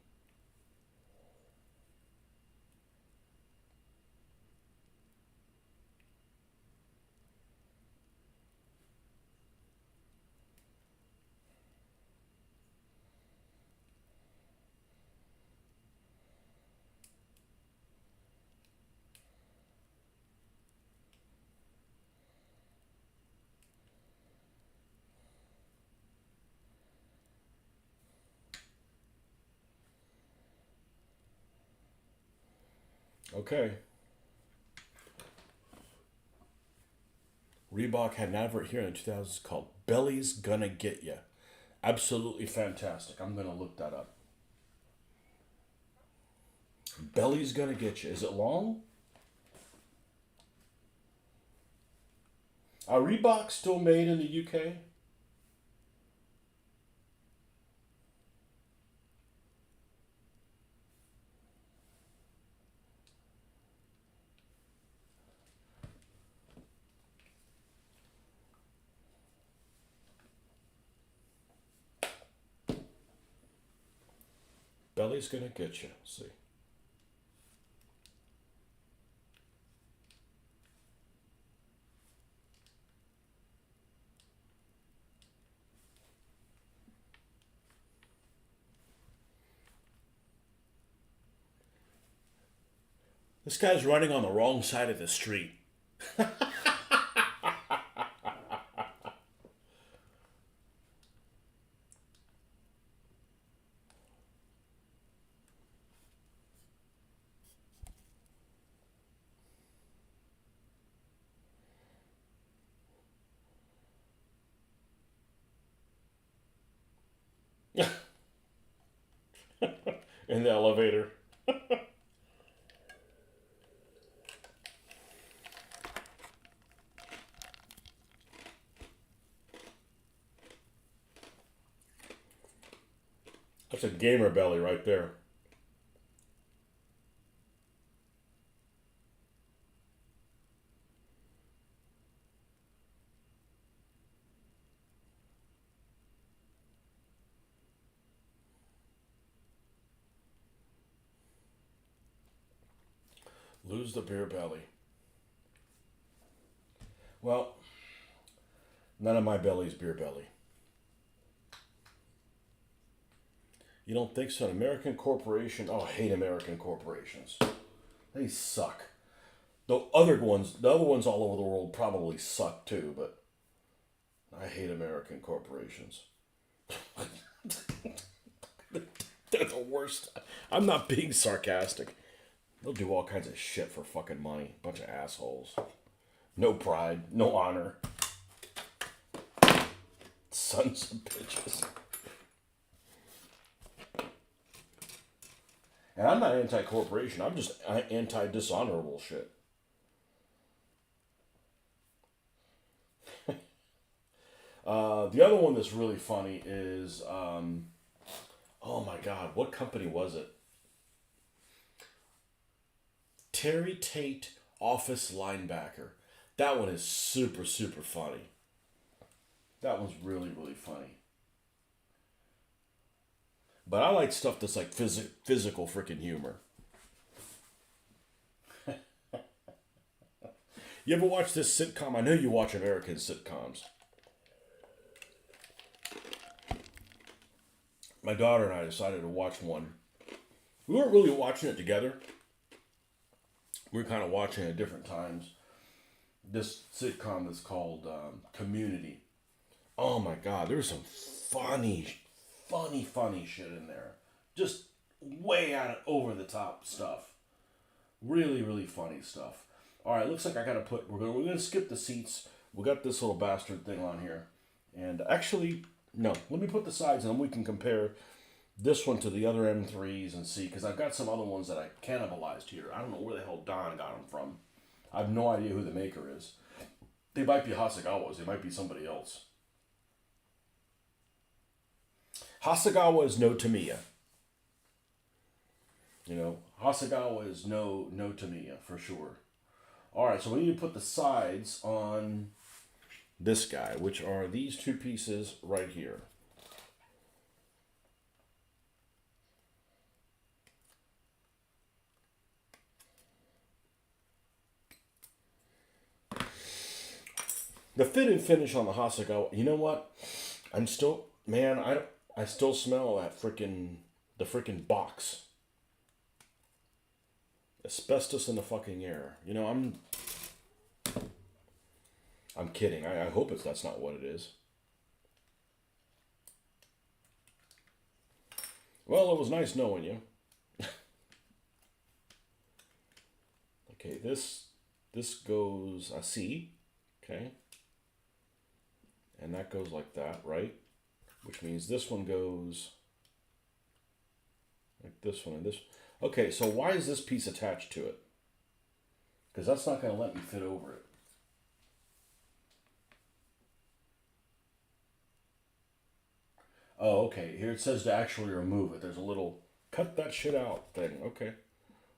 Okay. Reebok had an advert here in the 2000s called Belly's Gonna Get Ya. Absolutely fantastic. I'm going to look that up. Belly's Gonna Get Ya. Is it long? Are Reebok still made in the UK? Belly's Gonna Get Ya. See. This guy's running on the wrong side of the street. In the elevator. That's a gamer belly right there. Lose the beer belly. Well, none of my belly's beer belly. You don't think so? An American corporation? Oh, I hate American corporations. They suck. The other ones all over the world probably suck too, but I hate American corporations. They're the worst. I'm not being sarcastic. They'll do all kinds of shit for fucking money. Bunch of assholes. No pride, no honor. Sons of bitches. And I'm not anti-corporation. I'm just anti-dishonorable shit. The other one that's really funny is, oh my God, what company was it? Terry Tate Office Linebacker. That one is super, super funny. That one's really, really funny. But I like stuff that's like physical freaking humor. You ever watch this sitcom? I know you watch American sitcoms. My daughter and I decided to watch one. We weren't really watching it together. We were kind of watching it at different times. This sitcom is called Community. Oh my God, there's some funny shit in there. Just way out of over the top stuff. Really, really funny stuff. All right, looks like I gotta put. We're gonna skip the seats. We got this little bastard thing on here, and actually, no. Let me put the sides, and then we can compare this one to the other M3s and see. Because I've got some other ones that I cannibalized here. I don't know where the hell Don got them from. I have no idea who the maker is. They might be Hasegawa's. They might be somebody else. Hasegawa is no Tamiya. You know, Hasegawa is no Tamiya for sure. All right, so we need to put the sides on this guy, which are these two pieces right here. The fit and finish on the Hasegawa, you know what? I'm still, man, I still smell that the freaking box. Asbestos in the fucking air. You know, I'm kidding. I hope that's not what it is. Well, it was nice knowing you. Okay, this goes a C. Okay. And that goes like that, right? Which means this one goes like this one and this. Okay, so why is this piece attached to it? Because that's not going to let me fit over it. Oh, okay. Here it says to actually remove it. There's a little cut that shit out thing. Okay.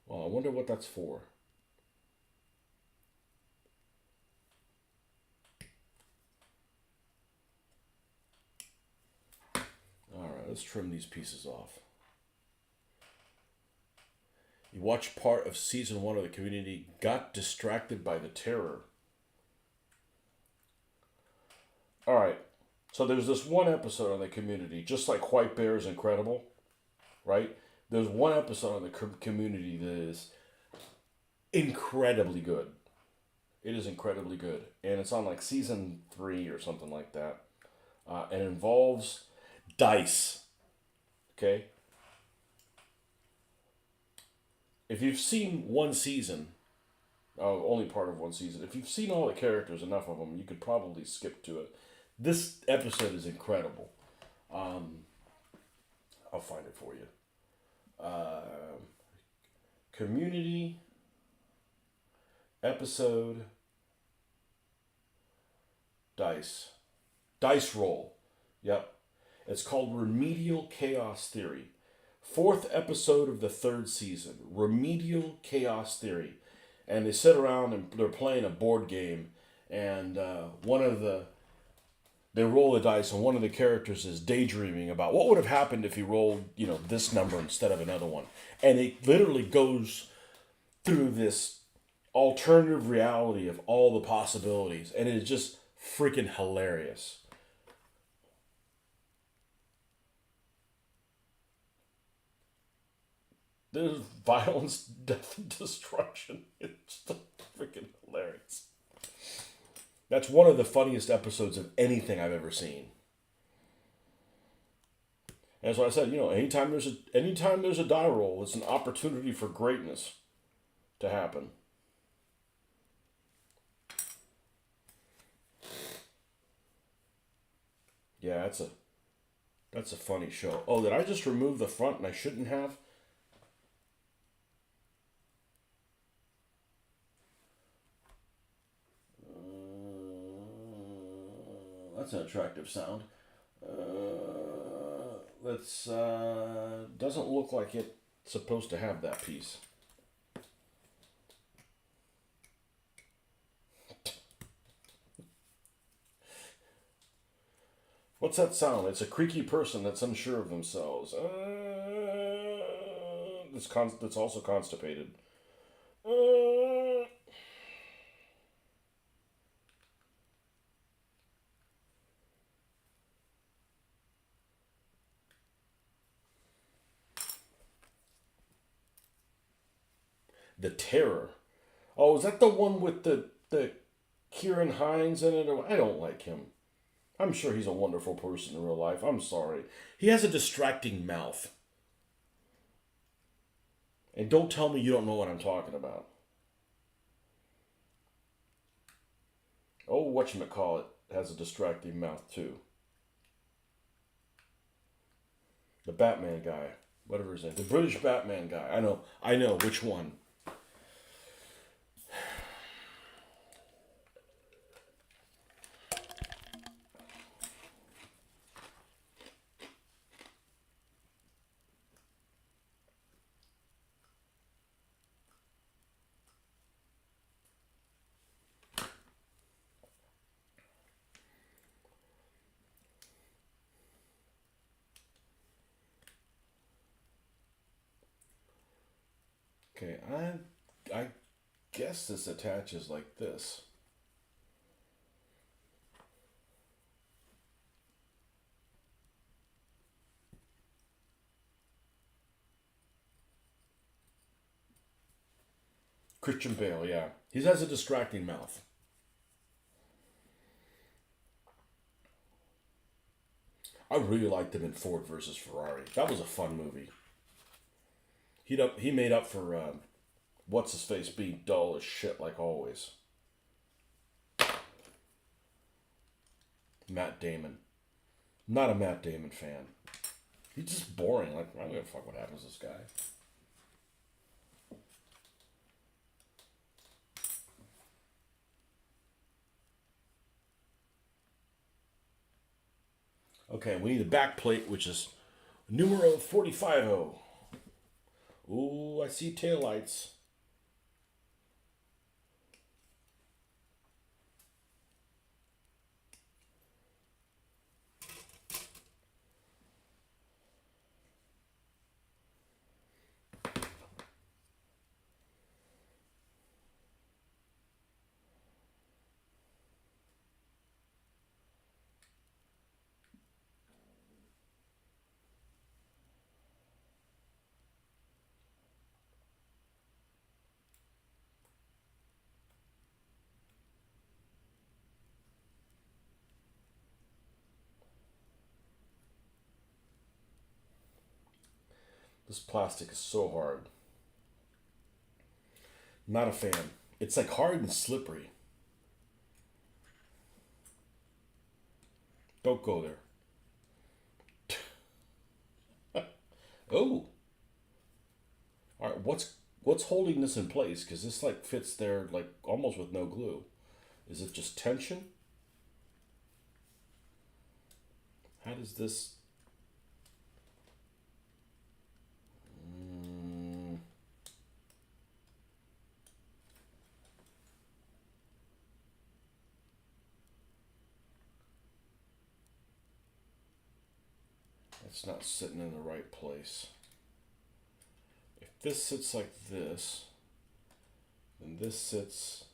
Well, I wonder what that's for. Alright, let's trim these pieces off. You watched part of season 1 of the Community, got distracted by the terror. Alright, so there's this one episode on the Community, just like White Bear is incredible, right? There's one episode on the Community that is incredibly good. It is incredibly good, and it's on like season 3 or something like that. And it involves dice. Okay, if you've seen one season, only part of one season, if you've seen all the characters, enough of them, you could probably skip to it. This episode is incredible. I'll find it for you. Community episode dice roll. Yep, it's called Remedial Chaos Theory. 4th episode of the 3rd season. Remedial Chaos Theory, and they sit around and they're playing a board game, and they roll the dice, and one of the characters is daydreaming about what would have happened if he rolled, this number instead of another one. And it literally goes through this alternative reality of all the possibilities, and it is just freaking hilarious. There's violence, death, and destruction. It's just freaking hilarious. That's one of the funniest episodes of anything I've ever seen. And that's why I said, anytime there's a die roll, it's an opportunity for greatness to happen. Yeah, that's a funny show. Oh, did I just remove the front and I shouldn't have? That's an attractive sound. Let's doesn't look like it's supposed to have that piece. What's that sound? It's a creaky person that's unsure of themselves. That's also constipated. The Terror. Oh, is that the one with the Kieran Hines in it? I don't like him. I'm sure he's a wonderful person in real life. I'm sorry. He has a distracting mouth. And don't tell me you don't know what I'm talking about. Oh, whatchamacallit has a distracting mouth too. The Batman guy. Whatever his name. The British Batman guy. I know which one. Okay, I guess this attaches like this. Christian Bale, yeah. He has a distracting mouth. I really liked him in Ford versus Ferrari. That was a fun movie. He made up for what's his face being dull as shit like always. Matt Damon. Not a Matt Damon fan. He's just boring. Like, I don't give a fuck what happens to this guy. Okay, we need a back plate, which is numero 45. Ooh, I see taillights. This plastic is so hard. Not a fan. It's like hard and slippery. Don't go there. Oh. All right. What's holding this in place? Because this like fits there like almost with no glue. Is it just tension? How does this? It's not sitting in the right place. If this sits like this, then this sits.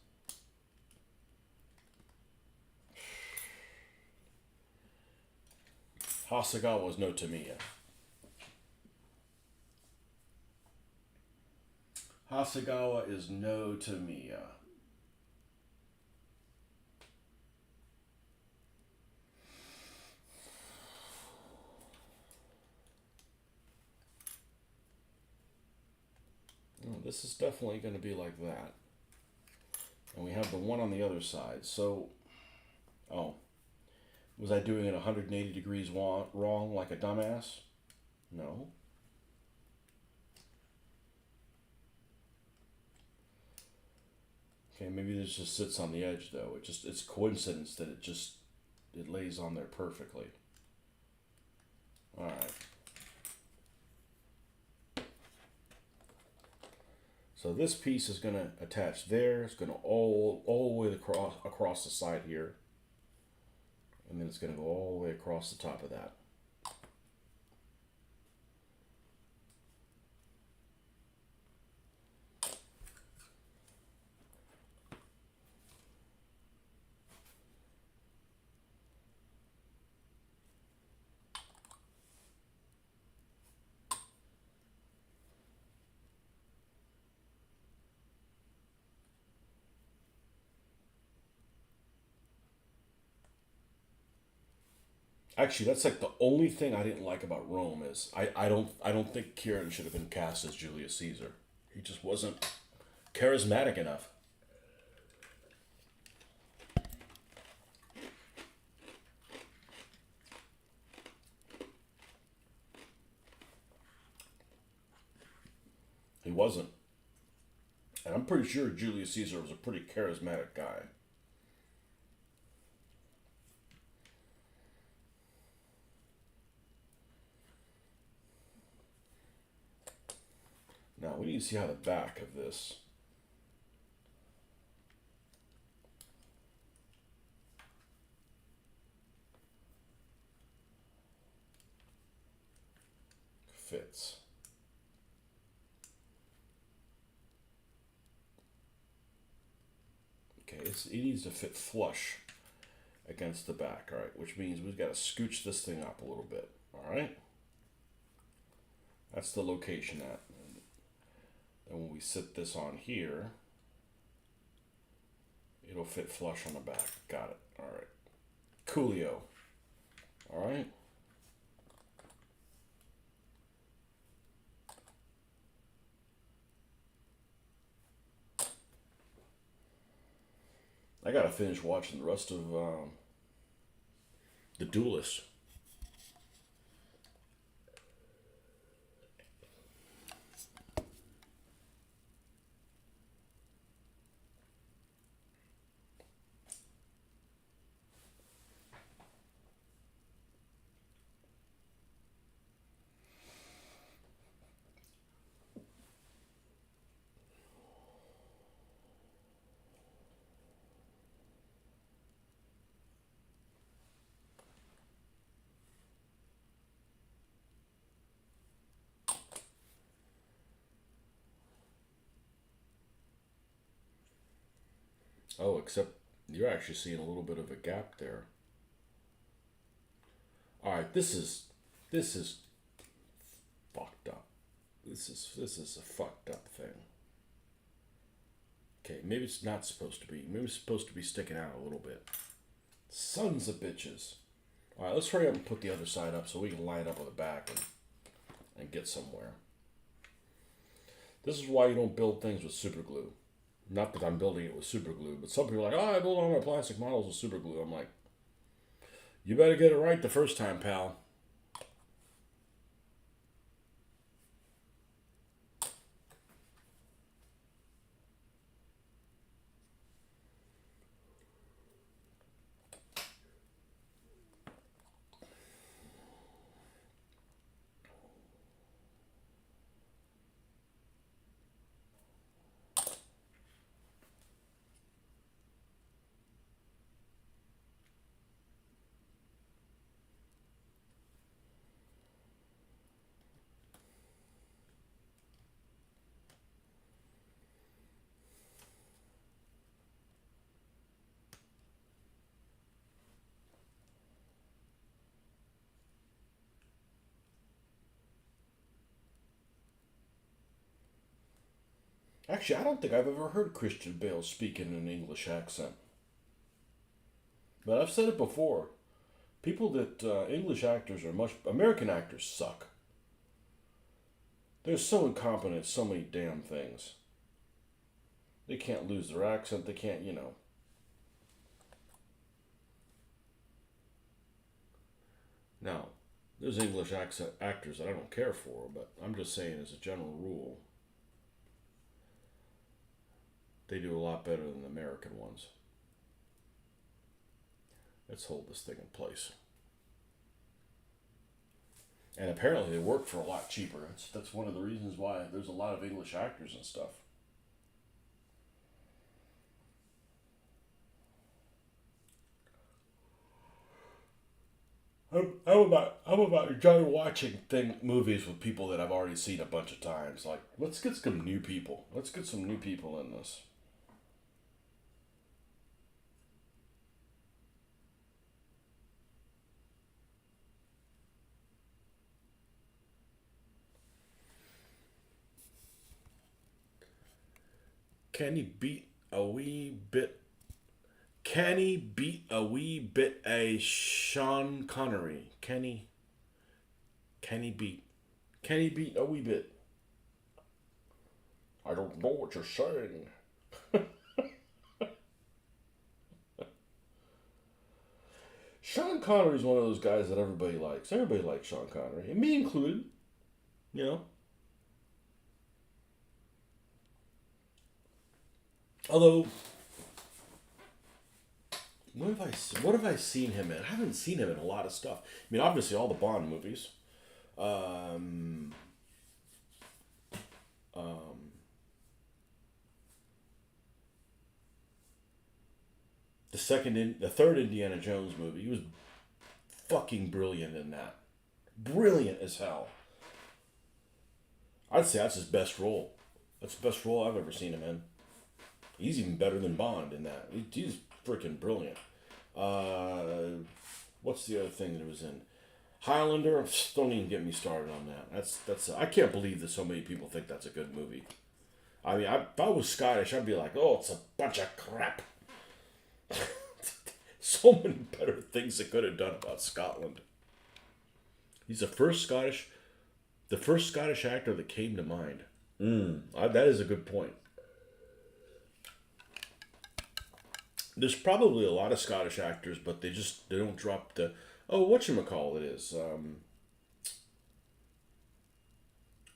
Hasegawa is no Tamiya. Hasegawa is no Tamiya. Oh, this is definitely going to be like that. And we have the one on the other side. So, oh, was I doing it 180 degrees wrong like a dumbass? No. Okay, maybe this just sits on the edge though. It's coincidence that it lays on there perfectly. All right. So this piece is going to attach there. It's going to all the way across the side here. And then it's going to go all the way across the top of that. Actually, that's like the only thing I didn't like about Rome is I don't think Kieran should have been cast as Julius Caesar. He just wasn't charismatic enough. He wasn't. And I'm pretty sure Julius Caesar was a pretty charismatic guy. Now, we need to see how the back of this fits. Okay, it needs to fit flush against the back, all right, which means we've got to scooch this thing up a little bit, all right? That's the location at. And when we sit this on here, it'll fit flush on the back. Got it. All right. Coolio. All right. I gotta finish watching the rest of The Duelist. Oh, except you're actually seeing a little bit of a gap there. All right, this is fucked up. This is a fucked up thing. Okay, maybe it's not supposed to be. Maybe it's supposed to be sticking out a little bit. Sons of bitches. All right, let's hurry up and put the other side up so we can line it up with the back and get somewhere. This is why you don't build things with super glue. Not that I'm building it with super glue, but some people are like, oh, I build all my plastic models with super glue. I'm like, you better get it right the first time, pal. Actually, I don't think I've ever heard Christian Bale speak in an English accent. But I've said it before. People that English actors are much. American actors suck. They're so incompetent at so many damn things. They can't lose their accent. They can't, you know. Now, there's English accent actors that I don't care for, but I'm just saying as a general rule, they do a lot better than the American ones. Let's hold this thing in place. And apparently they work for a lot cheaper. That's one of the reasons why there's a lot of English actors and stuff. I'm about enjoying watching movies with people that I've already seen a bunch of times. Like, let's get some new people. Let's get some new people in this. Can he beat a wee bit? Can he beat a wee bit a Sean Connery? Can he? Can he beat? Can he beat a wee bit? I don't know what you're saying. Sean Connery's one of those guys that everybody likes. Everybody likes Sean Connery, and me included. You know. Although, what have I seen him in? I haven't seen him in a lot of stuff. I mean, obviously all the Bond movies. Um, um, the third Indiana Jones movie. He was fucking brilliant in that. Brilliant as hell. I'd say that's his best role. That's the best role I've ever seen him in. He's even better than Bond in that. He's freaking brilliant. What's the other thing that he was in? Highlander. Don't even get me started on that. That's. I can't believe that so many people think that's a good movie. I mean, if I was Scottish, I'd be like, oh, it's a bunch of crap. So many better things they could have done about Scotland. He's the first Scottish actor that came to mind. That is a good point. There's probably a lot of Scottish actors, but they don't drop the whatchamacall it is.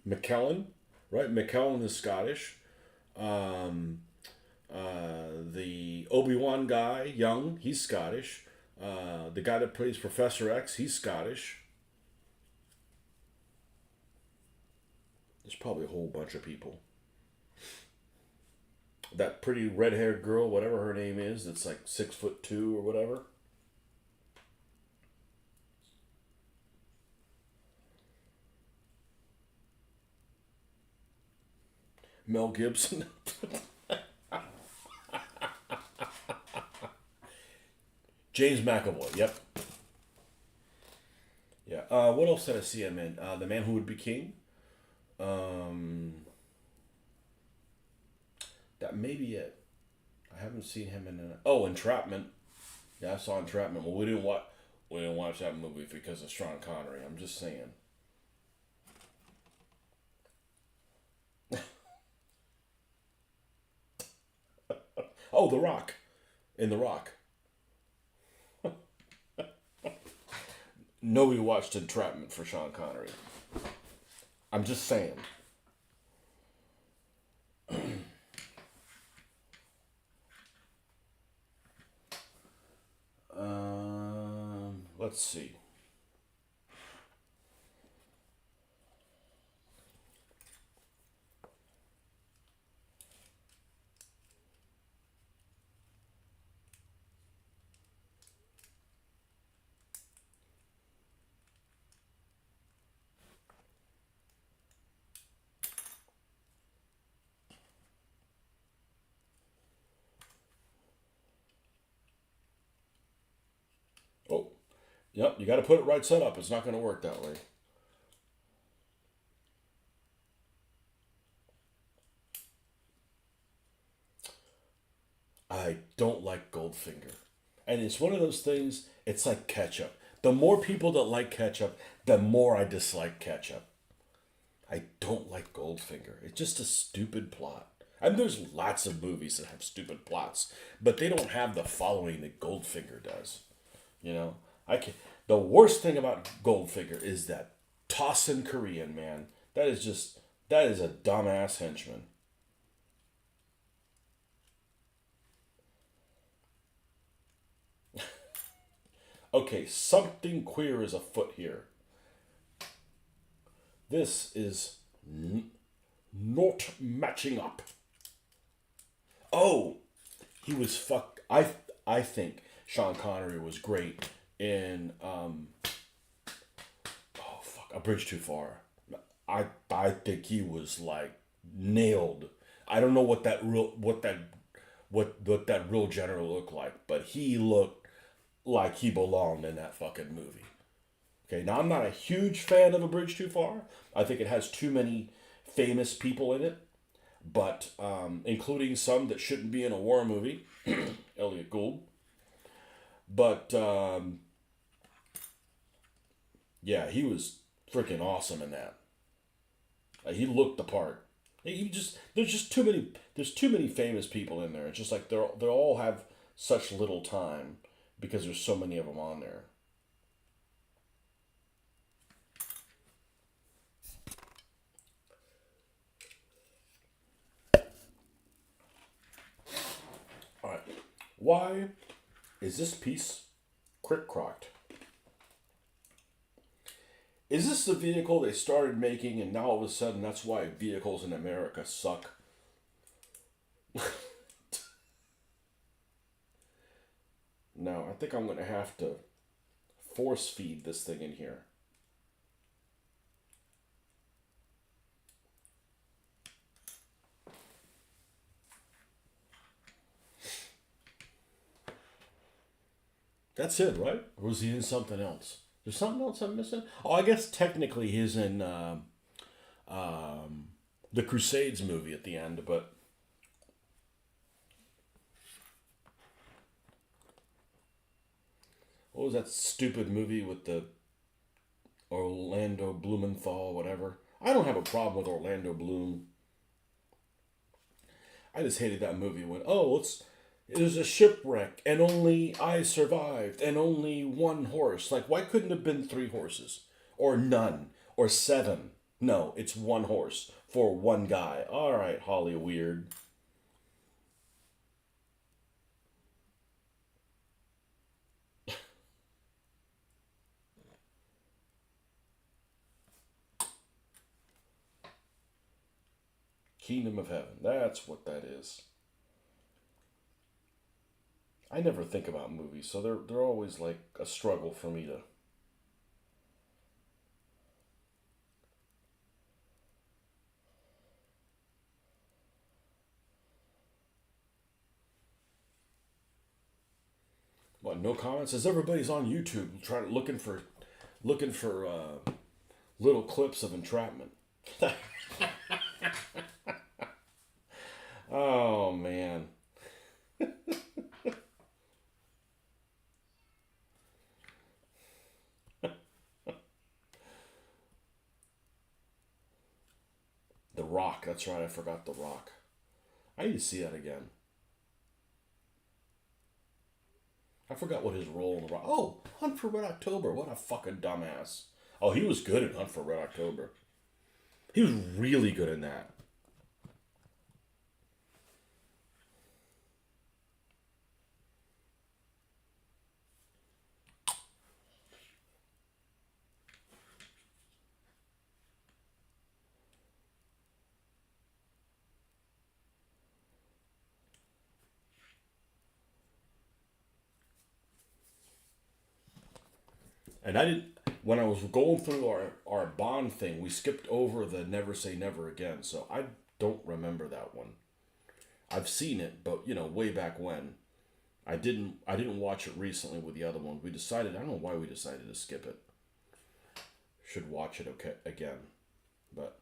McKellen, right? McKellen is Scottish. The Obi-Wan guy, Young, he's Scottish. The guy that plays Professor X, he's Scottish. There's probably a whole bunch of people. That pretty red-haired girl, whatever her name is, that's like 6'2" or whatever. Mel Gibson. James McAvoy. Yep. Yeah. What else did I see him in? The Man Who Would Be King. That may be it. I haven't seen him in Entrapment. Yeah, I saw Entrapment. Well, we didn't watch that movie because of Sean Connery. I'm just saying. Oh, The Rock. In The Rock. Nobody watched Entrapment for Sean Connery. I'm just saying. Let's see. Oh, yep, you got to put it right set up. It's not going to work that way. I don't like Goldfinger. And it's one of those things, it's like ketchup. The more people that like ketchup, the more I dislike ketchup. I don't like Goldfinger. It's just a stupid plot. And there's lots of movies that have stupid plots, but they don't have the following that Goldfinger does. You know, I can. The worst thing about Goldfinger is that tossin' Korean man. That is a dumbass henchman. Okay, something queer is afoot here. This is not matching up. Oh, he was fuck. I think Sean Connery was great in oh fuck, A Bridge Too Far. I think he was like nailed. I don't know what that real general looked like, but he looked like he belonged in that fucking movie. Okay, now I'm not a huge fan of A Bridge Too Far. I think it has too many famous people in it, but including some that shouldn't be in a war movie. Elliot Gould. But yeah, he was freaking awesome in that. He looked the part. He just there's too many famous people in there. It's just like they all have such little time because there's so many of them on there. All right, why is this piece crick crocked? Is this the vehicle they started making and now all of a sudden that's why vehicles in America suck? No, I think I'm going to have to force feed this thing in here. That's it, right? Or was he in something else? There's something else I'm missing? Oh, I guess technically he's in the Crusades movie at the end, but what was that stupid movie with the Orlando Blumenthal, whatever? I don't have a problem with Orlando Bloom. I just hated that movie when, oh, it was a shipwreck and only I survived and only one horse. Like, why couldn't it have been three horses? Or none? Or seven? No, it's one horse for one guy. All right, Holly Weird. Kingdom of Heaven. That's what that is. I never think about movies, so they're always like a struggle for me to. What? No comments? As everybody's on YouTube trying looking for little clips of entrapment. Oh man. The Rock. That's right. I forgot The Rock. I need to see that again. I forgot what his role in the... Oh, Hunt for Red October. What a fucking dumbass. Oh, he was good in Hunt for Red October. He was really good in that. And I didn't... When I was going through our Bond thing, we skipped over the Never Say Never Again. So I don't remember that one. I've seen it, but, you know, way back when. I didn't watch it recently with the other one. We decided... I don't know why we decided to skip it. Should watch it again. But...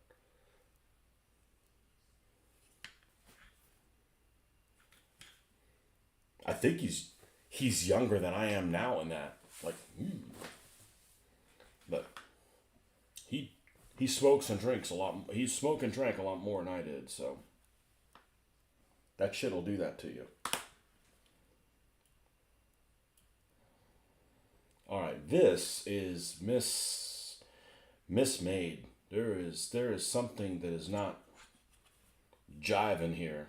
I think he's younger than I am now in that. Like, but he smokes and drinks a lot. He smoked and drank a lot more than I did. So that shit'll do that to you. All right, this is mismade. There is something that is not jiving here.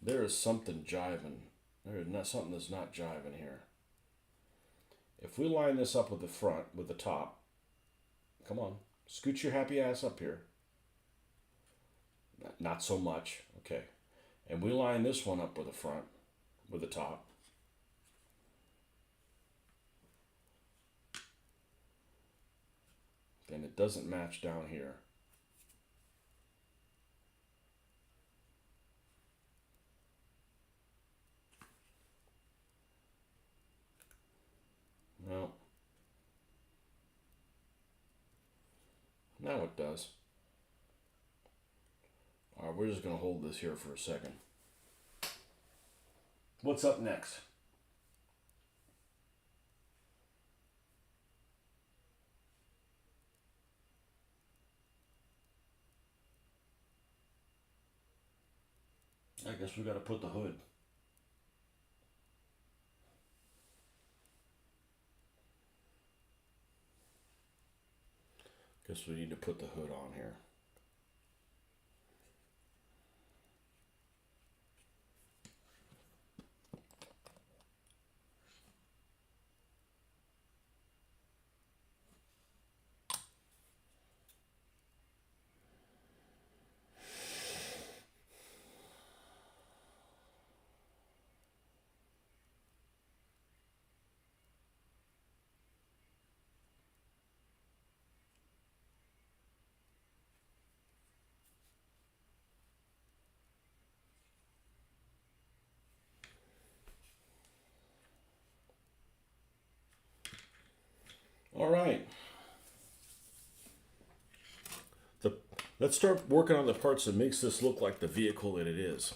There is something jiving. There is not something that's not jiving here. If we line this up with the front, with the top, come on, scoot your happy ass up here. Not so much, okay. And we line this one up with the front, with the top. Then it doesn't match down here. No. Now it does. All right, we're just going to hold this here for a second. What's up next? I guess we got to put the hood. Guess we need to put the hood on here. All right. Let's start working on the parts that makes this look like the vehicle that it is.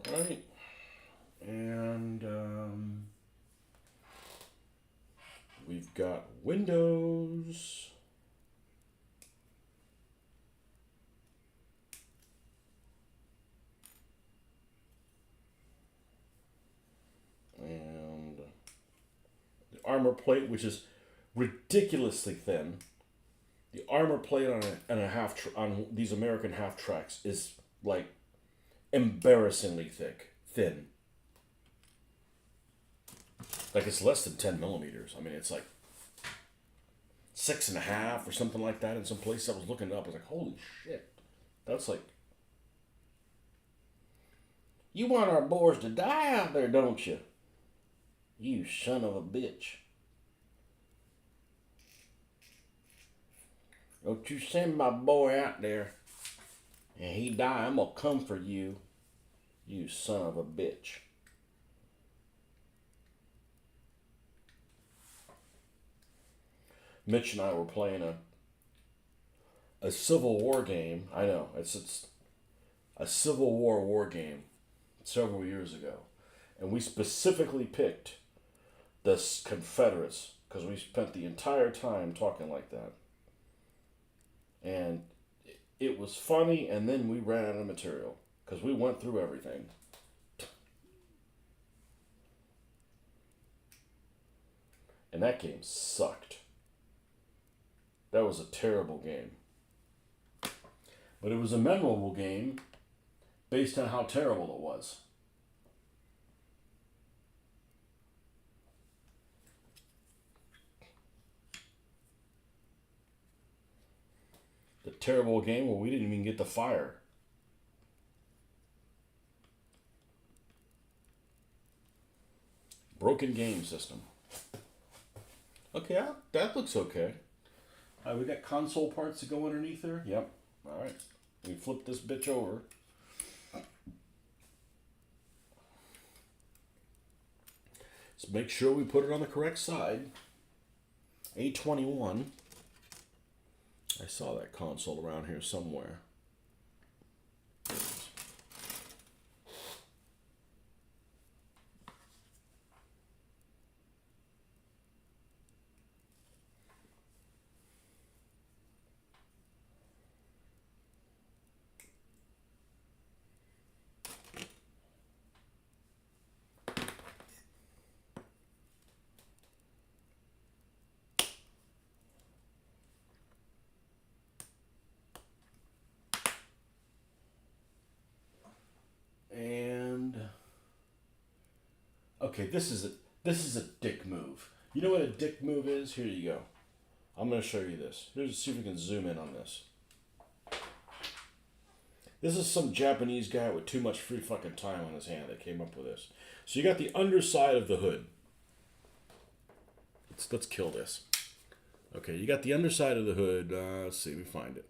All right. And we've got windows. And the armor plate, which is ridiculously thin. The armor plate on these American half tracks is like embarrassingly thin. Like it's less than 10 millimeters. I mean, it's like 6.5 or something like that in some place. I was looking it up. I was like, holy shit, that's like. You want our boys to die out there, don't you? You son of a bitch. Don't you send my boy out there and he die, I'm gonna come for you. You son of a bitch. Mitch and I were playing a Civil War game. I know, it's a Civil War game several years ago. And we specifically picked the Confederates because we spent the entire time talking like that. And it was funny, and then we ran out of material because we went through everything. And that game sucked. That was a terrible game. But it was a memorable game based on how terrible it was. The terrible game where we didn't even get the fire. Broken game system. Okay, that looks okay. We got console parts to go underneath there. Yep. All right. We flip this bitch over. Let's make sure we put it on the correct side. A21. I saw that console around here somewhere. And okay, this is a dick move. You know what a dick move is? Here you go. I'm gonna show you this. Here's see if we can zoom in on this. This is some Japanese guy with too much free fucking time on his hand that came up with this. So you got the underside of the hood. Let's kill this. Okay, you got the underside of the hood. Let's see, we find it.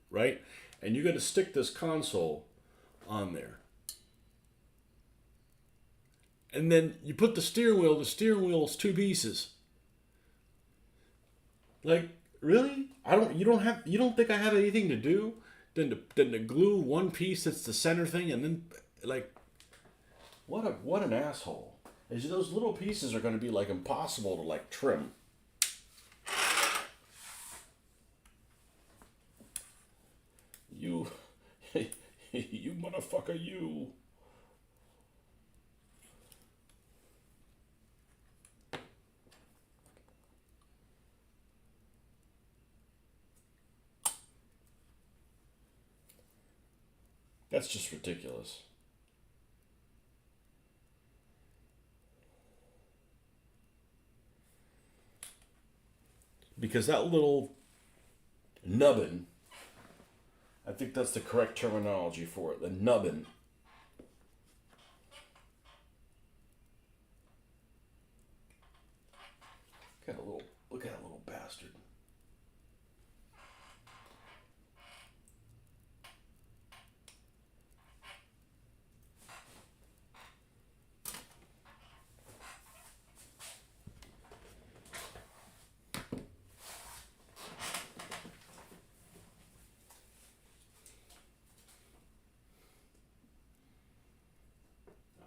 Right? And you got to stick this console on there. And then you put the steering wheel. The steering wheel is two pieces. Like, really? You don't think I have anything to do than to glue one piece that's the center thing, and then like, what an asshole. Is those little pieces are going to be like impossible to like trim. You you motherfucker, you. That's just ridiculous. Because that little nubbin, I think that's the correct terminology for it, the nubbin. Look at that little bastard.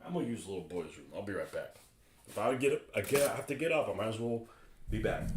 I'm gonna use the little boys' room. I'll be right back. If I have to get up, I might as well be back.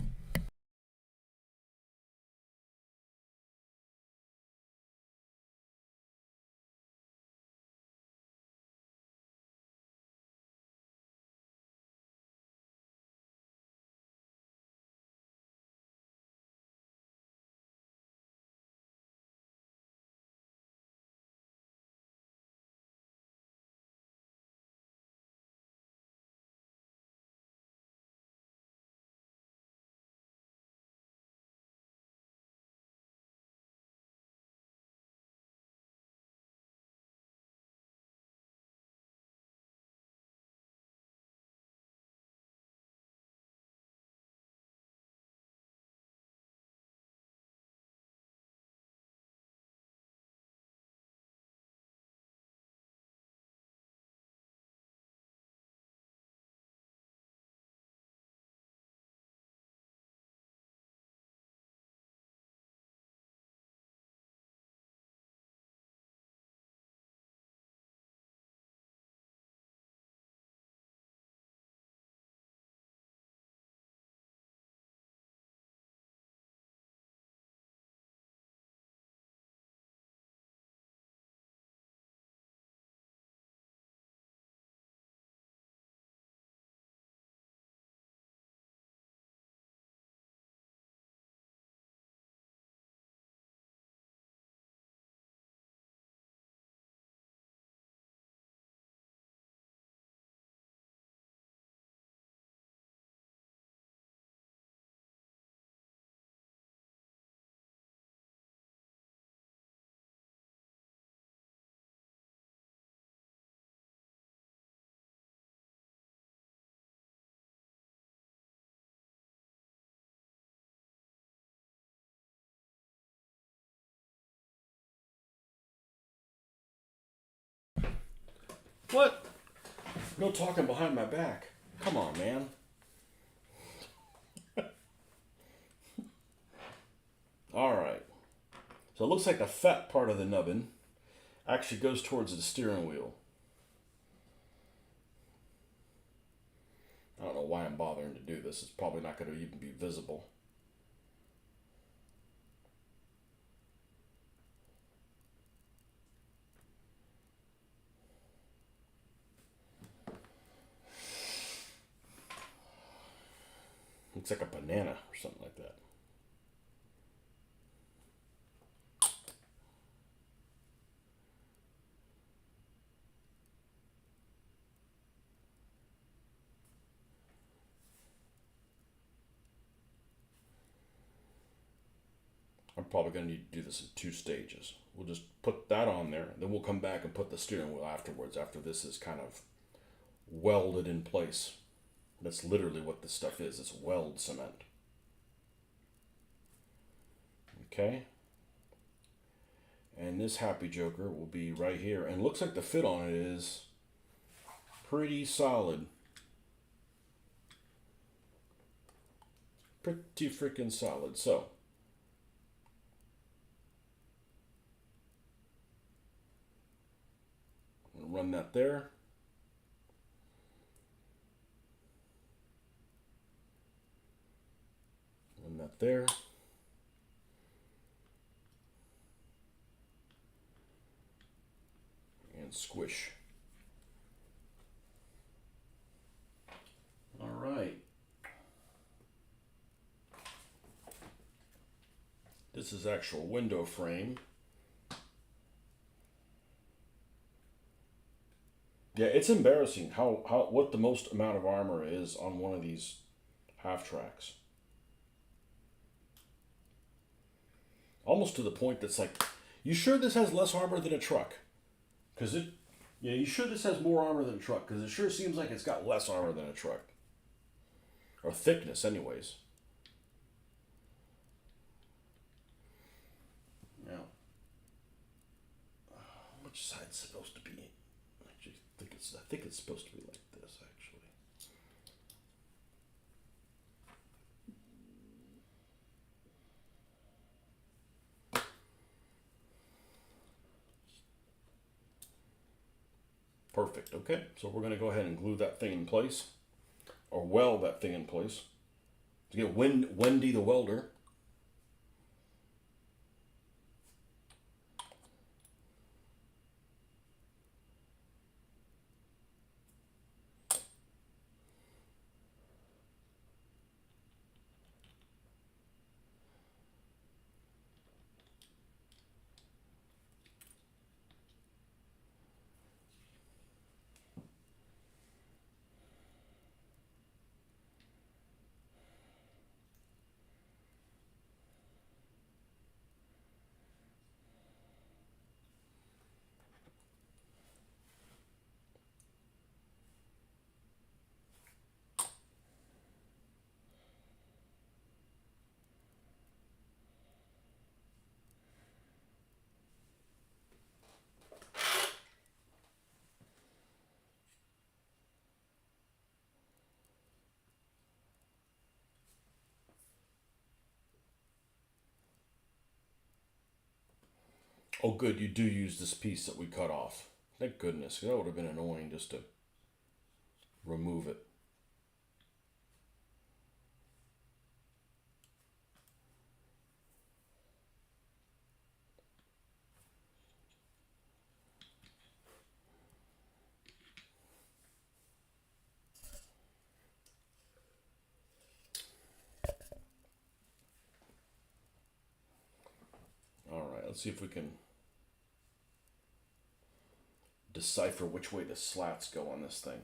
What? No talking behind my back. Come on, man. Alright. So it looks like the fat part of the nubbin actually goes towards the steering wheel. I don't know why I'm bothering to do this. It's probably not going to even be visible. Looks like a banana or something like that. I'm probably going to need to do this in 2 stages. We'll just put that on there, then we'll come back and put the steering wheel afterwards, after this is kind of welded in place. That's literally what this stuff is. It's weld cement. Okay. And this happy joker will be right here. And looks like the fit on it is pretty solid. Pretty freaking solid. So, I'm gonna run that there. Run that there. And squish. All right. This is actual window frame. Yeah, it's embarrassing how what the most amount of armor is on one of these half tracks. Almost to the point that's like, you sure this has less armor than a truck? Because you sure this has more armor than a truck? Because it sure seems like it's got less armor than a truck. Or thickness, anyways. Now, which side's supposed to be? I think it's supposed to be like this, actually. Perfect. Okay, so we're going to go ahead and glue that thing in place, or weld that thing in place. To get Wendy the welder. Oh, good, you do use this piece that we cut off. Thank goodness. That would have been annoying just to remove it. All right, let's see if we can decipher which way the slats go on this thing.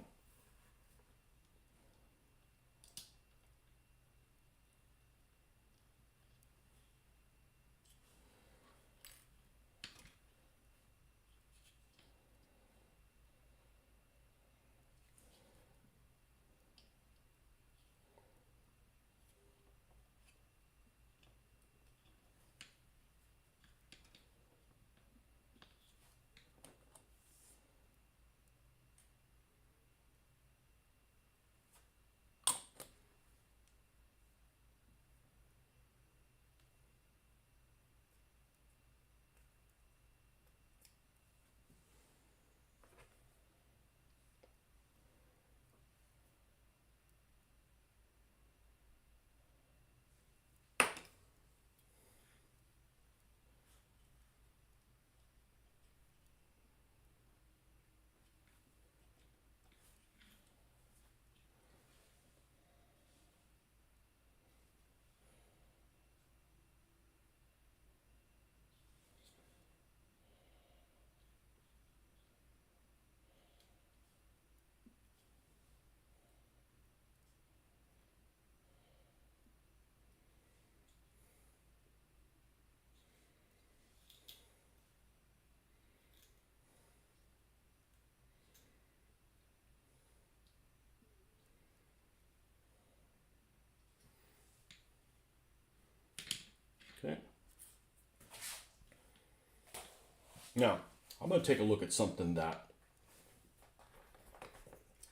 Now, I'm going to take a look at something that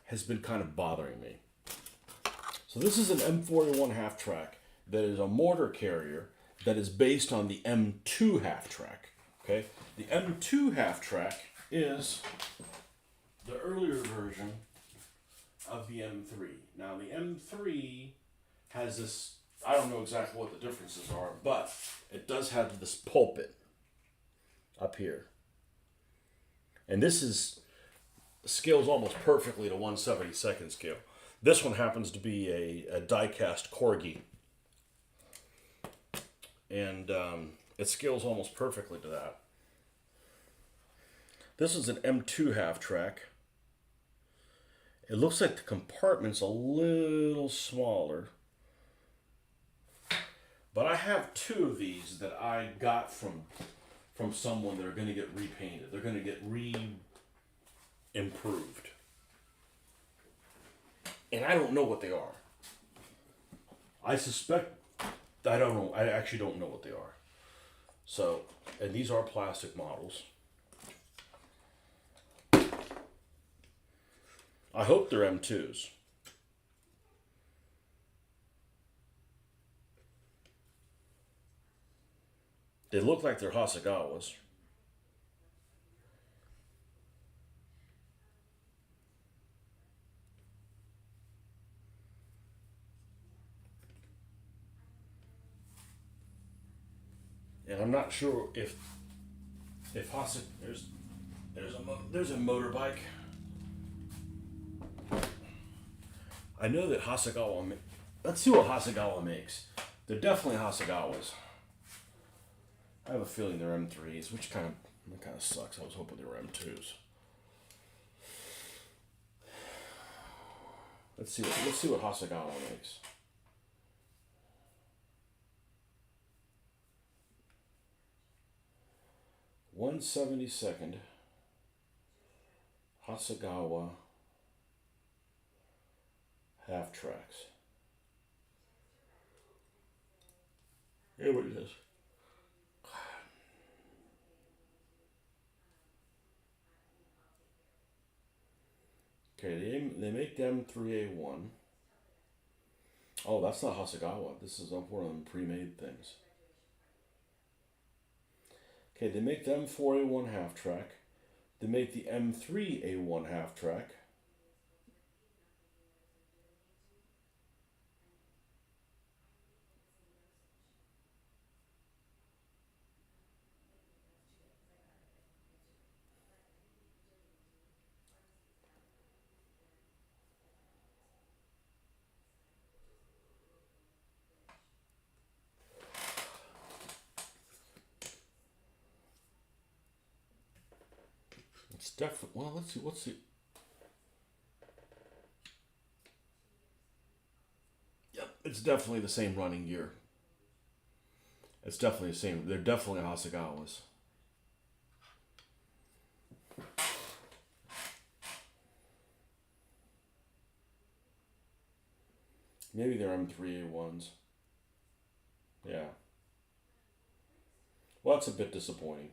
has been kind of bothering me. So this is an M41 half track that is a mortar carrier that is based on the M2 half track. Okay, the M2 half track is the earlier version of the M3. Now the M3 has this, I don't know exactly what the differences are, but it does have this pulpit up here. And this is scales almost perfectly to 1/72nd scale. This one happens to be a die-cast corgi. And it scales almost perfectly to that. This is an M2 half track. It looks like the compartment's a little smaller. But I have two of these that I got from someone that are going to get repainted. They're going to get improved. And I don't know what they are. I suspect, I don't know, I actually don't know what they are. So, and these are plastic models. I hope they're M2s. They look like they're Hasegawas. And I'm not sure if Hase, there's a motorbike. I know that Hasegawa. Let's see what Hasegawa makes. They're definitely Hasegawas. I have a feeling they're M3s, which kind of sucks. I was hoping they were M2s. Let's see what Hasegawa makes. $172nd Hasegawa half tracks. Here it is. Okay, they make them 3A1. Oh, that's not Hasegawa. This is one of them pre-made things. Okay, they make the M4A1 half track. They make the M3A1 half track. It's definitely, well, let's see, what's the, yep, it's definitely the same running gear. It's definitely the same, they're definitely Hasegawas. Maybe they're M3A1s. Yeah. Well, that's a bit disappointing.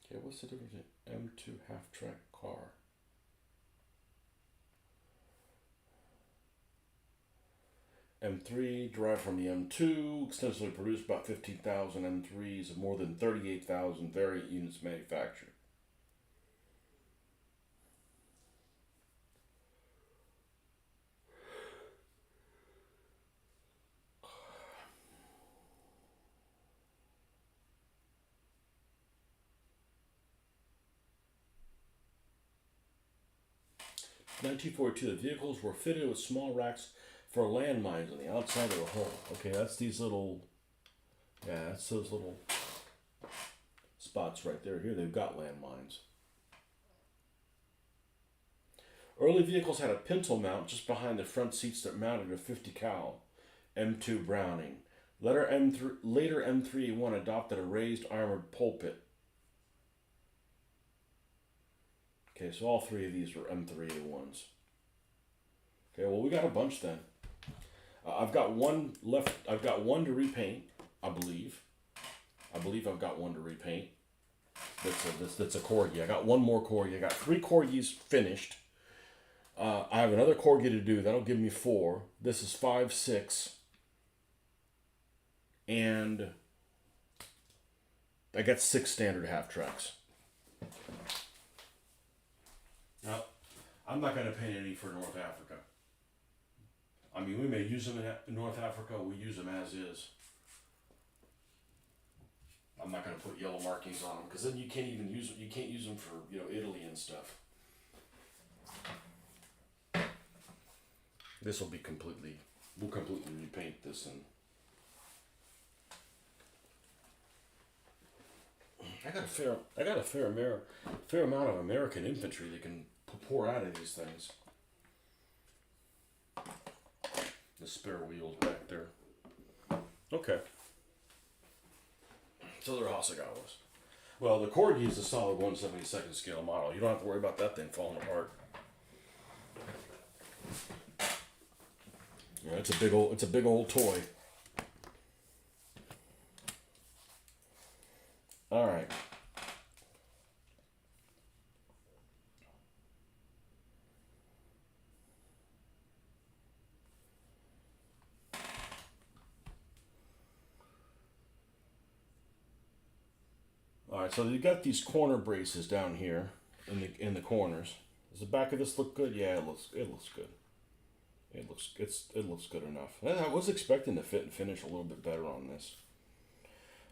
Okay, what's the difference in M2 half track car? M3 derived from the M2, extensively produced about 15,000 M3s and more than 38,000 variant units manufactured. In 1942, the vehicles were fitted with small racks for landmines on the outside of the hull. Okay, that's these little, yeah, that's those little spots right there. Here they've got landmines. Early vehicles had a pintle mount just behind the front seats that mounted a 50 cal M2 Browning. Later M3A1 adopted a raised armored pulpit. Okay, so all three of these were M3A1s. Okay, well we got a bunch then. I've got one left. I've got one to repaint, I believe. I've got one to repaint. That's a corgi. I got one more corgi. I got 3 corgis finished. I have another corgi to do. That'll give me 4. This is 5, 6. And I got 6 standard half tracks. Now, I'm not going to paint any for North Africa. I mean, we may use them in North Africa. We use them as is. I'm not going to put yellow markings on them because then you can't even use them. You can't use them for Italy and stuff. This will be we'll completely repaint this and I got a fair amount of American infantry that can pour out of these things. The spare wheels back there. Okay. So they're Hasegawas. Well, the Corgi is a solid 1/72nd scale model. You don't have to worry about that thing falling apart. Yeah, it's a big old toy. All right. All right, so you got these corner braces down here in the corners. Does the back of this look good? Yeah, it looks good. It looks good enough. I was expecting the fit and finish a little bit better on this.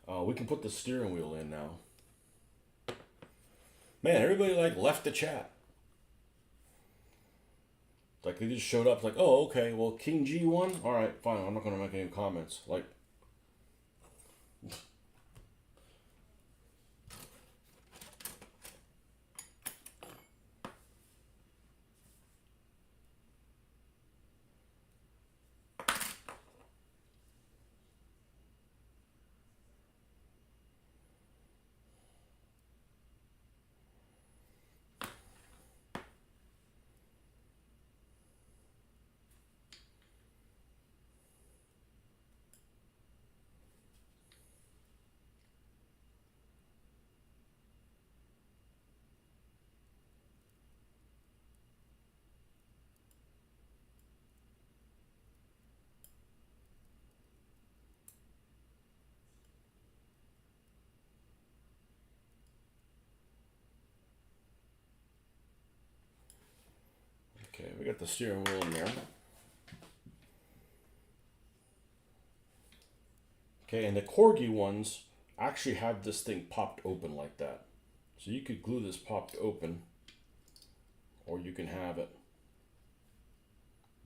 We can put the steering wheel in now. Man, everybody left the chat. Like they just showed up like, oh, okay, well, King G won? All right, fine, I'm not going to make any comments. Like, okay, we got the steering wheel in there. Okay, and the Corgi ones actually have this thing popped open like that. So you could glue this popped open, or you can have it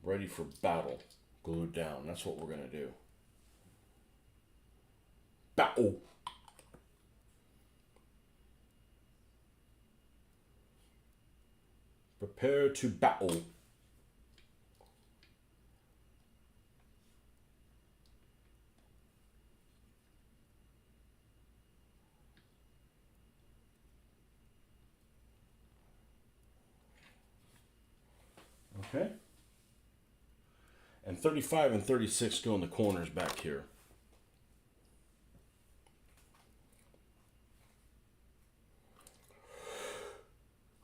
ready for battle, glued down. That's what we're going to do. Battle! Prepare to battle. Okay. And 35 and 36 go in the corners back here.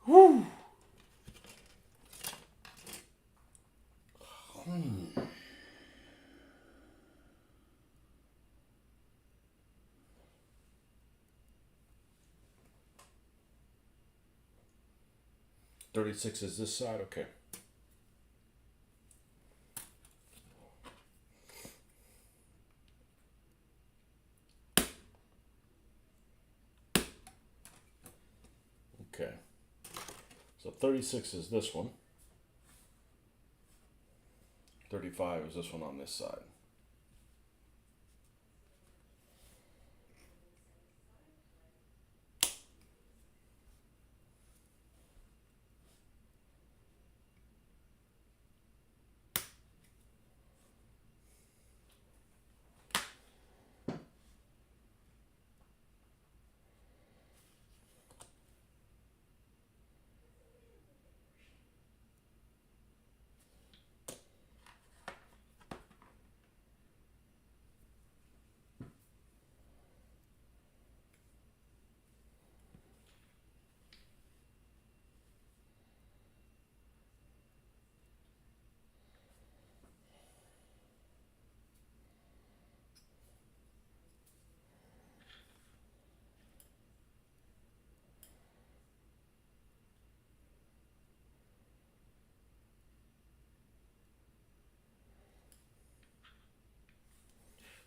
Woo! 36 is this side, okay. Okay. So 36 is this one. 35 is this one on this side.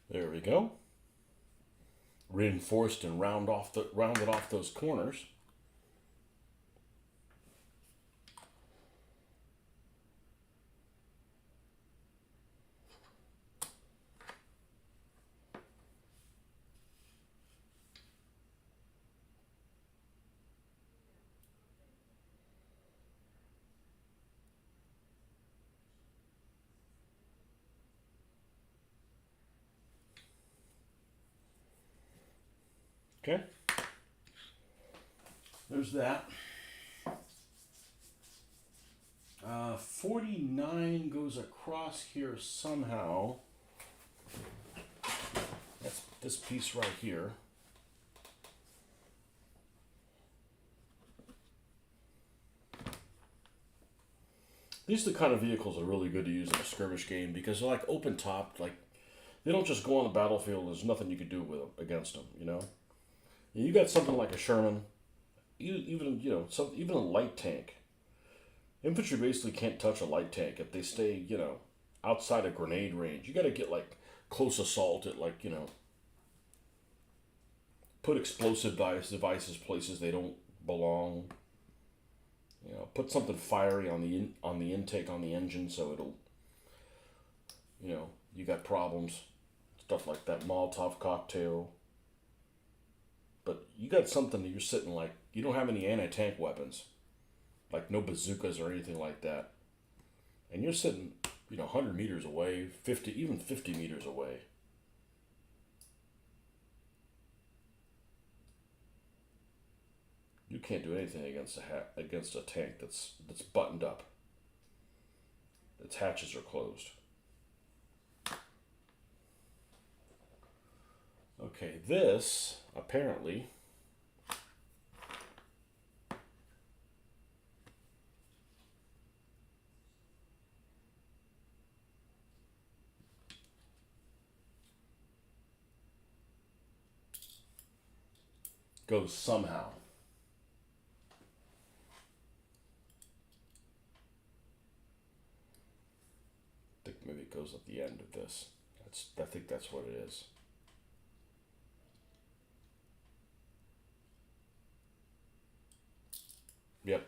There we go. Reinforced and rounded off those corners. Okay. There's that. 49 goes across here somehow. That's this piece right here. These are the kind of vehicles that are really good to use in a skirmish game because they're like open topped. Like they don't just go on the battlefield. There's nothing you can do with them against them. You know. You got something like a Sherman, even even a light tank. Infantry basically can't touch a light tank if they stay outside a grenade range. You got to get like close assault at like put explosive devices places they don't belong. Put something fiery on the intake on the engine so it'll you got problems, stuff like that Molotov cocktail. But you got something that you're sitting like you don't have any anti-tank weapons, like no bazookas or anything like that, and you're sitting 100 meters away, 50 meters away. You can't do anything against a tank that's buttoned up. Its hatches are closed. Okay, this apparently goes somehow. I think maybe it goes at the end of this. I think that's what it is. Yep.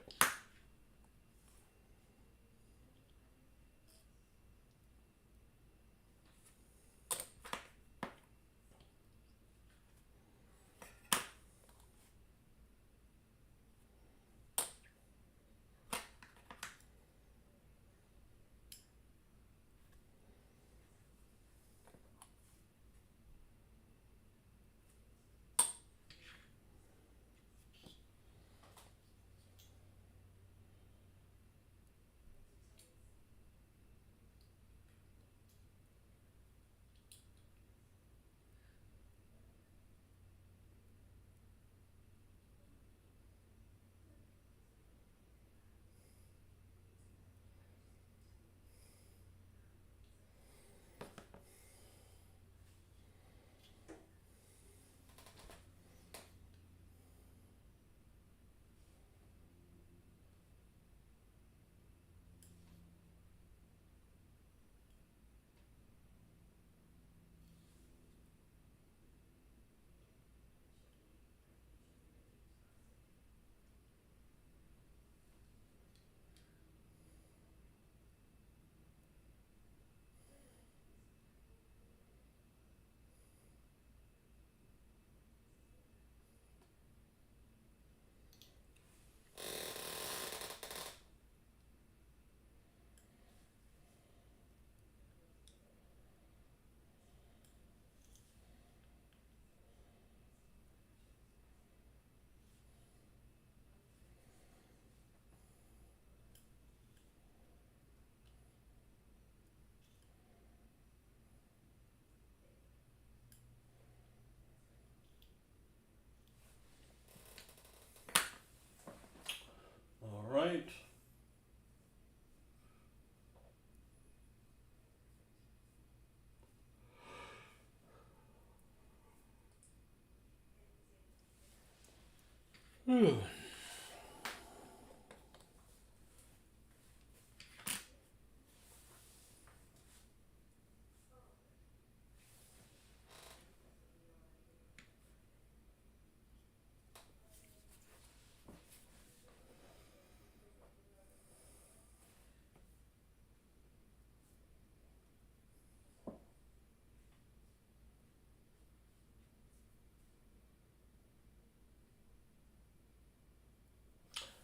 All right.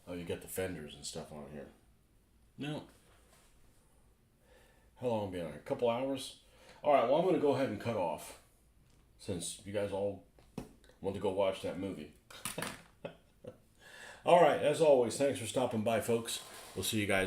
Oh, you get the fenders and stuff on here. No. How long have we been on here? A couple hours? Alright, well, I'm going to go ahead and cut off. Since you guys all want to go watch that movie. Alright, as always, thanks for stopping by, folks. We'll see you guys.